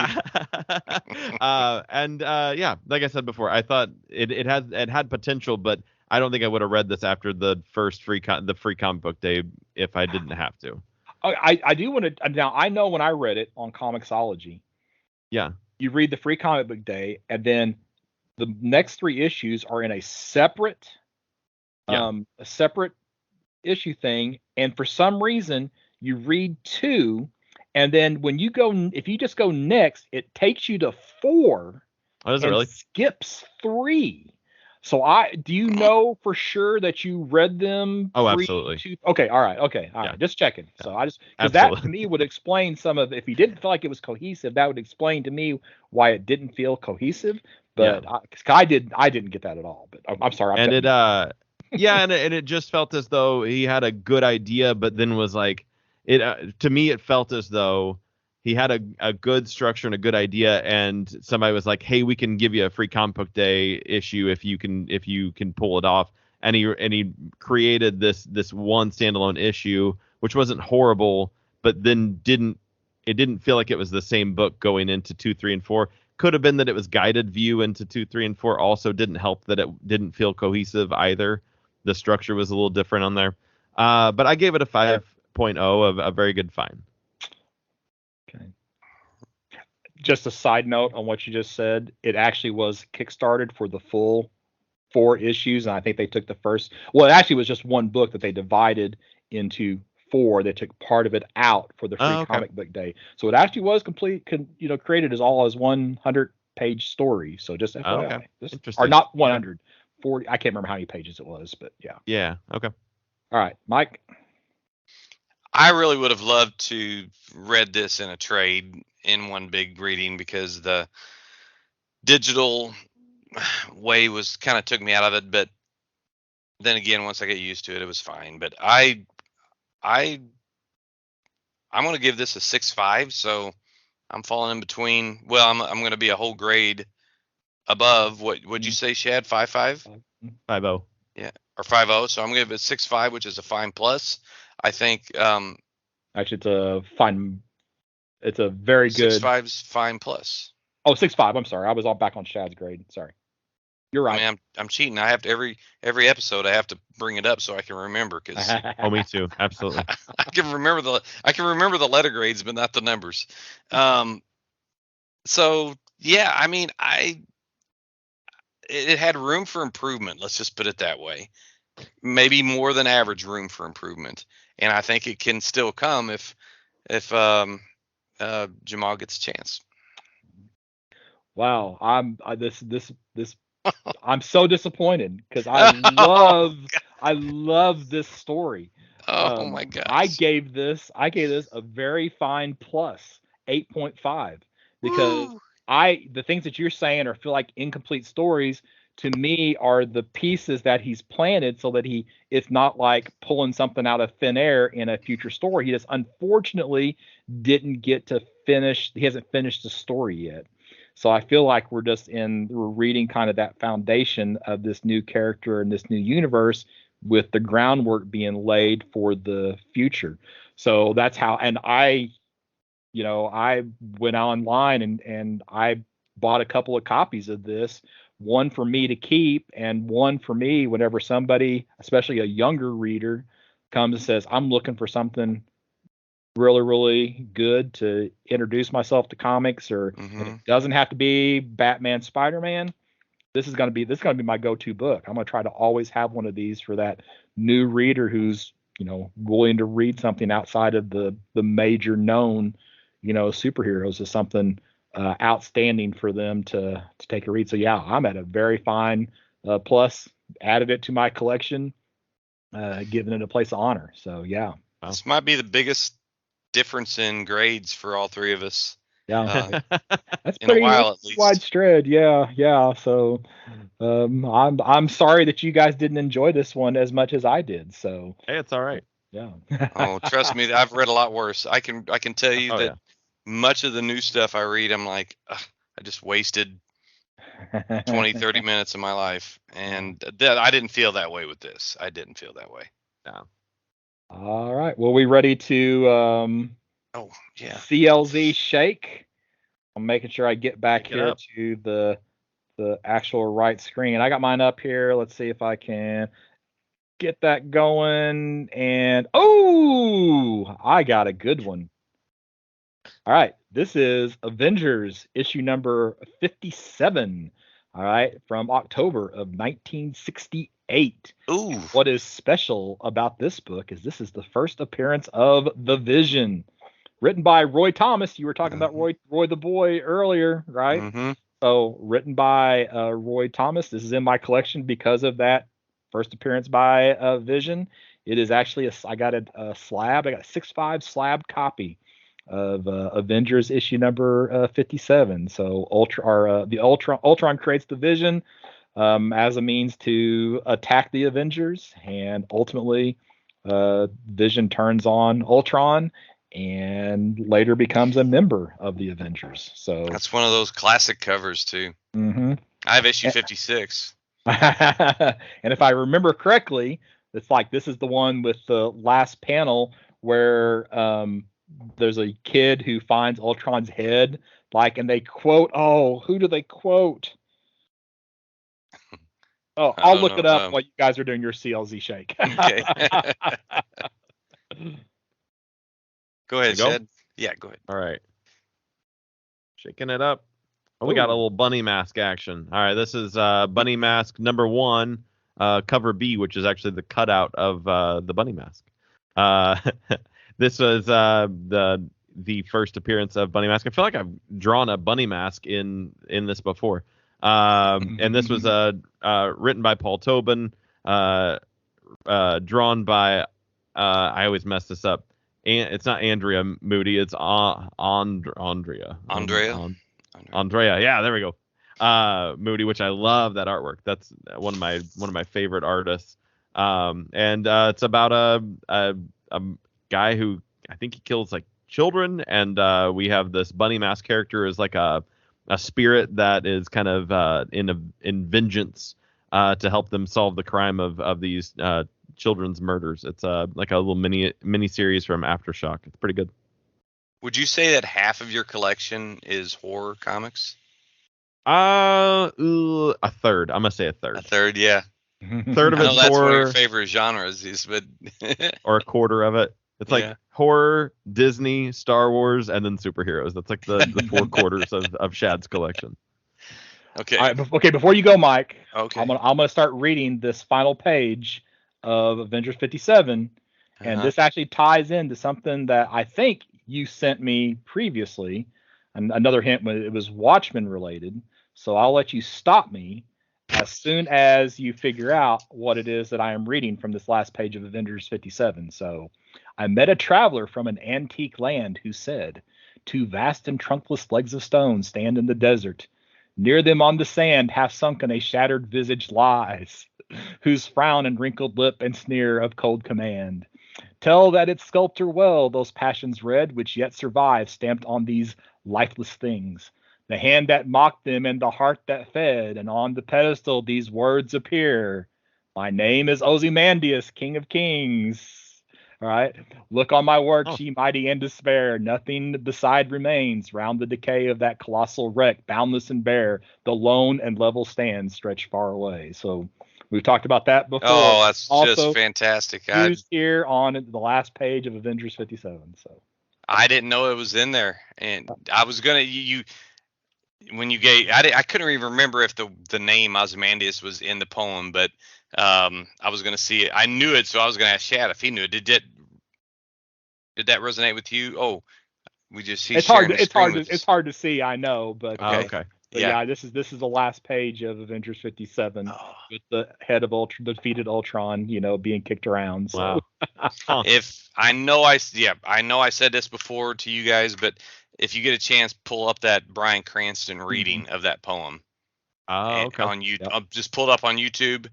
Yeah, like I said before, I thought it had potential, but I don't think I would have read this after the first free comic book day if I didn't have to. I do want to now. I know when I read it on Comixology, Yeah. you read the free comic book day, and then the next 3 issues are in a separate Yeah. a separate issue thing, and for some reason you read 2, and then when you go, if you just go next, it takes you to 4 Oh, does it and really? skips 3. So do you know for sure that you read them Oh, 3 absolutely. to okay, all right, Yeah. just checking. Yeah. So I just, because that Absolutely. to me would explain some of, if you didn't feel like it was cohesive, that would explain to me why it didn't feel cohesive. Yeah. But I didn't get that at all. But I'm sorry, I'm And cutting it yeah, and it just felt as though he had a good idea, but then was like it to me it felt as though he had a good structure and a good idea, and somebody was like, hey, we can give you a free comic book day issue if you can pull it off, and he created this one standalone issue which wasn't horrible, but then didn't feel like it was the same book going into 2, 3, and 4. Could have been that it was guided view into 2, 3, and 4. Also didn't help that it didn't feel cohesive either. The structure was a little different on there. But I gave it a 5.0 of a very good fine. Okay. Just a side note on what you just said, it actually was kickstarted for the full 4 issues, and I think they took the first. Well, it actually was just one book that they divided into 4. They took part of it out for the free Oh, okay. comic book day, so it actually was created as all as 100-page story. So just Oh, FYI, okay. or Interesting. not Okay. 140. I can't remember how many pages it was, but yeah. Yeah. Okay. All right, Mike. I really would have loved to read this in a trade in one big reading, because the digital way was kind of took me out of it. But then again, once I get used to it, it was fine. But I'm going to give this a 6.5. So I'm falling in between. Well, I'm going to be a whole grade above. What would you say, Shad? 5.5? 5.0. Yeah, or 5.0. So I'm going to give it 6.5, which is a fine plus. I think Actually, it's a fine. It's a very good. 6.5's fine plus. Oh, 6.5. I'm sorry. I was all back on Shad's grade. Sorry. You're right. I mean, I'm cheating. I have to every episode I have to bring it up so I can remember, because Oh, me too. Absolutely. I can remember the letter grades, but not the numbers. So yeah, I mean, it had room for improvement. Let's just put it that way. Maybe more than average room for improvement, and I think it can still come if Jamal gets a chance. Wow, I'm so disappointed because I love this story. Oh my I gosh. gave this a very fine plus 8.5 because Woo. the things that you're saying or feel like incomplete stories to me are the pieces that he's planted so that it's not like pulling something out of thin air in a future story. He just unfortunately didn't get to finish. He hasn't finished the story yet. So I feel like we're reading kind of that foundation of this new character and this new universe with the groundwork being laid for the future. So that's how, and I went online and I bought a couple of copies of this, one for me to keep and one for me whenever somebody, especially a younger reader, comes and says, I'm looking for something really, really good to introduce myself to comics, and it doesn't have to be Batman, Spider-Man. This is going to be my go-to book. I'm going to try to always have one of these for that new reader who's, willing to read something outside of the major known, superheroes, is something outstanding for them to take a read. So yeah, I'm at a very fine plus, added it to my collection, giving it a place of honor. So yeah. Wow. This might be the biggest difference in grades for all three of us. Yeah, that's in a pretty while at least. widespread. Yeah. So, I'm sorry that you guys didn't enjoy this one as much as I did. So, Hey, it's all right. yeah. Oh, trust me, I've read a lot worse. I can tell you Oh, that yeah. much of the new stuff I read, I'm like, ugh, I just wasted 20, 30 minutes of my life, and I didn't feel that way with this. I didn't feel that way. No. All right. Well, we ready to Oh, yeah. CLZ Shake. I'm making sure I get back Pick it here up. to the actual right screen. I got mine up here. Let's see if I can get that going. And I got a good one. All right, this is Avengers issue number 57. All right, from October of 1968. Ooh. What is special about this book is this is the first appearance of the Vision, written by Roy Thomas. You were talking about Roy the Boy earlier, right? Mm-hmm. So written by Roy Thomas. This is in my collection because of that first appearance by Vision. It is actually I got a slab. I got a 6.5 slab copy of Avengers issue number 57. So Ultron creates the Vision as a means to attack the Avengers, and ultimately Vision turns on Ultron and later becomes a member of the Avengers. So That's one of those classic covers too. Mm-hmm. I have issue 56. And if I remember correctly, it's like this is the one with the last panel where there's a kid who finds Ultron's head, and they quote, who do they quote? Oh, I'll look it up while you guys are doing your CLZ Shake. Okay. Go ahead, Go? Shed. Yeah, go ahead. All right. Shaking it up. Oh, we got a little bunny mask action. All right, this is bunny mask number 1, cover B, which is actually the cutout of the bunny mask. This was the first appearance of bunny mask. I feel like I've drawn a bunny mask in this before. And this was written by Paul Tobin, drawn by I always mess this up. It's not Andrea Moody. It's Andrea. Andrea. Yeah, there we go. Moody, which I love that artwork. That's one of my favorite artists. And it's about a guy who I think he kills like children, and we have this bunny mask character as like a spirit that is kind of in vengeance to help them solve the crime of these children's murders. It's like a little mini series from Aftershock. It's pretty good. Would you say that half of your collection is horror comics? A third. I'm gonna say a third. A third, yeah. Third of I know it's that's horror, one of your favorite genres, but or a quarter of it. It's like horror, Disney, Star Wars, and then superheroes. That's like the 4 quarters of Shad's collection. Okay. All right, okay, before you go, Mike, Okay. I'm gonna start reading this final page of Avengers 57, and this actually ties into something that I think you sent me previously. And another hint when it was Watchmen related. So I'll let you stop me as soon as you figure out what it is that I am reading from this last page of Avengers 57. So I met a traveler from an antique land who said, 2 vast and trunkless legs of stone stand in the desert. Near them on the sand, half sunken, a shattered visage lies, whose frown and wrinkled lip and sneer of cold command tell that its sculptor well those passions read which yet survive, stamped on these lifeless things. The hand that mocked them and the heart that fed, and on the pedestal these words appear. My name is Ozymandias, King of Kings. All right. Look on my works, ye mighty in despair. Nothing beside remains. Round the decay of that colossal wreck, boundless and bare, the lone and level stands stretched far away. So we've talked about that before. Oh, that's also just fantastic. Used here on the last page of Avengers 57. So I didn't know it was in there, and I was gonna when you gave I couldn't even remember if the name Ozymandias was in the poem, but I was gonna see it. I knew it, so I was gonna ask Chad if he knew it. Did that resonate with you? Oh, we just see. It's hard to see. I know, but okay. But yeah, this is the last page of Avengers 57 with the head of defeated Ultron, being kicked around. So. Wow. If I know I said this before to you guys, but if you get a chance, pull up that Bryan Cranston reading of that poem. Okay. On YouTube, just pull it up on YouTube,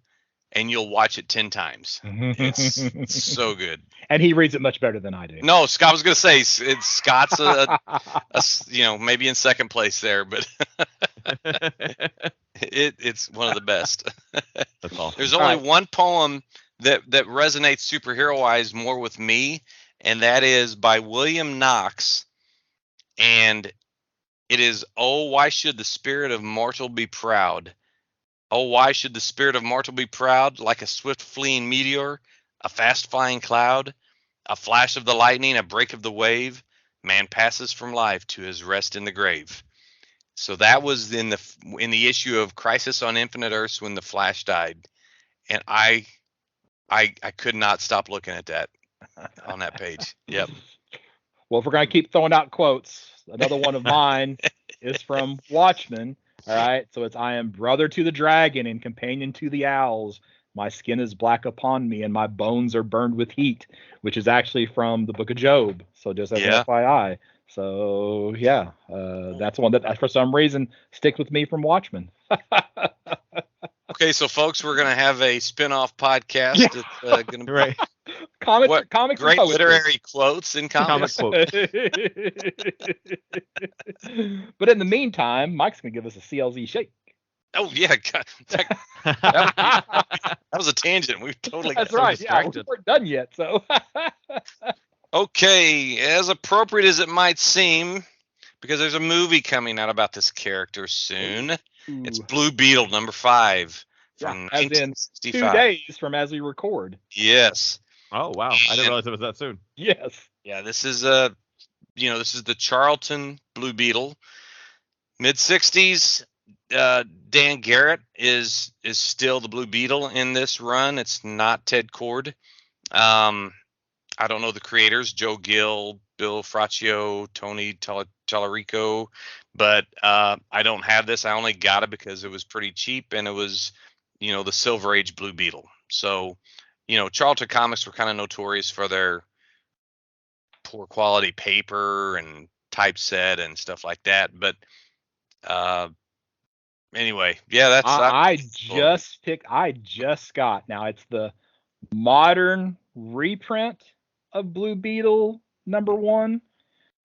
and you'll watch it 10 times. It's so good. And he reads it much better than I do. No, Scott was gonna say Scott's maybe in second place there, but it's one of the best. That's awesome. There's only one poem that resonates superhero wise more with me, and that is by William Knox, and it is, "Oh, why should the spirit of mortal be proud? Oh, why should the spirit of mortal be proud? Like a swift fleeing meteor, a fast flying cloud, a flash of the lightning, a break of the wave, man passes from life to his rest in the grave." So that was in the issue of Crisis on Infinite Earths when the Flash died, and I could not stop looking at that on that page. Yep. Well, if we're going to keep throwing out quotes, another one of mine is from Watchmen. All right. So it's, "I am brother to the dragon and companion to the owls. My skin is black upon me and my bones are burned with heat," which is actually from the book of Job. So just as an FYI. So yeah, that's one that for some reason sticks with me from Watchmen. Okay, so folks, we're gonna have a spin-off podcast. Yeah. It's gonna be Right. Comics great and literary quotes in comics. Comic quotes. But in the meantime, Mike's gonna give us a CLZ shake. Oh yeah, God, that was a tangent. We totally got That's so right. Yeah, we distracted. weren't done yet. So Okay, as appropriate as it might seem, because there's a movie coming out about this character soon. It's Blue Beetle #5 from as in 1965. 2 days from as we record. Yes. Oh wow, I didn't realize it was that soon. Yes. Yeah, this is this is the Charlton Blue Beetle. Mid-60s. Dan Garrett is still the Blue Beetle in this run. It's not Ted Kord. I don't know the creators, Joe Gill, Bill Fraccio, Tony Tallarico, but I don't have this. I only got it because it was pretty cheap, and it was, the Silver Age Blue Beetle. So, Charlton Comics were kind of notorious for their poor quality paper and typeset and stuff like that. But anyway, yeah, that's I just got, now it's the modern reprint of Blue Beetle #1,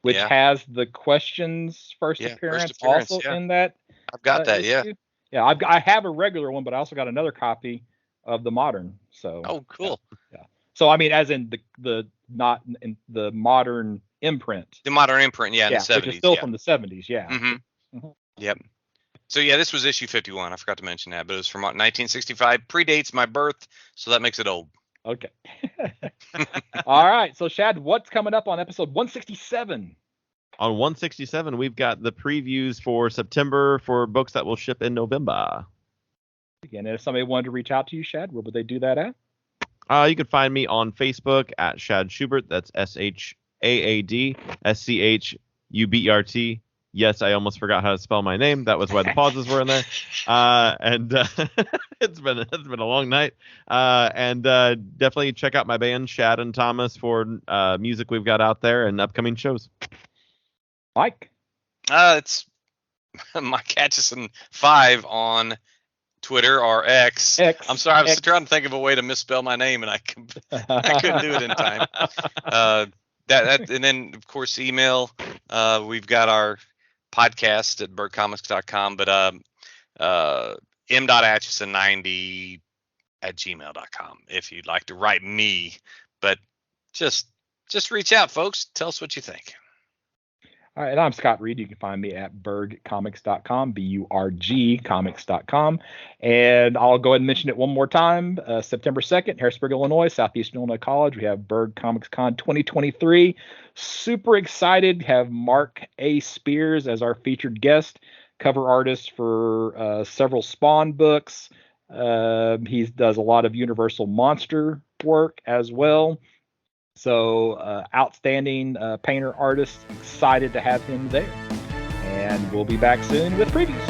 which has the Questions first appearance also in that. I've got that. Issue. Yeah, I have a regular one, but I also got another copy of the modern. So oh, cool. Yeah. So I mean, as in the not in the modern imprint. The modern imprint, in the 70s, which is still from the 70s. Yeah. Mm-hmm. Mm-hmm. Yep. So yeah, this was issue 51. I forgot to mention that, but it was from 1965. Predates my birth, so that makes it old. Okay. All right. So Shad, what's coming up on episode 167? On 167, we've got the previews for September for books that will ship in November. Again, if somebody wanted to reach out to you, Shad, where would they do that at? You can find me on Facebook at Shad Schubert. That's SHAAD SCHUBERT. Yes, I almost forgot how to spell my name. That was why the pauses were in there. And it's been a long night. And definitely check out my band, Shad and Thomas, for music we've got out there and upcoming shows. Mike? It's Mike Atchison 5 on Twitter or X. I'm sorry, I was trying to think of a way to misspell my name, and I couldn't do it in time. That and then of course email. We've got our podcast at birdcomics.com, but m.atchison90@gmail.com if you'd like to write me. But just reach out, folks. Tell us what you think. All right, and I'm Scott Reed. You can find me at burgcomics.com, burgcomics.com. And I'll go ahead and mention it one more time. September 2nd, Harrisburg, Illinois, Southeastern Illinois College. We have Berg Comics Con 2023. Super excited. Have Mark A. Spears as our featured guest, cover artist for several Spawn books. He does a lot of Universal Monster work as well. So outstanding painter artist, excited to have him there. And we'll be back soon with previews.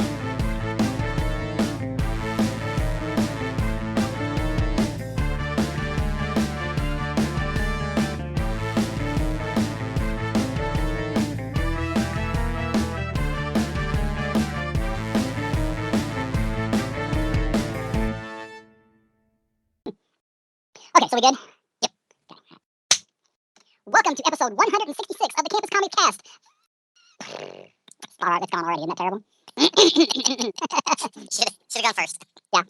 Okay, so we good? Yep. Welcome to episode 166 of the Campus Comic Cast. All right, it's gone already. Isn't that terrible? Should have gone first. Yeah.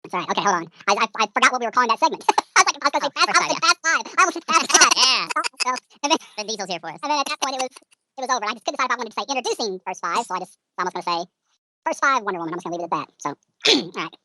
That's all right. Okay, hold on. I forgot what we were calling that segment. I was like, I was going to say past 5. I almost said past 5. Yeah. So, and then Vin Diesel's here for us. And then at that point, it was over. I just couldn't decide if I wanted to say introducing first 5, so I was going to say first 5 Wonder Woman. I'm just going to leave it at that. So, all right.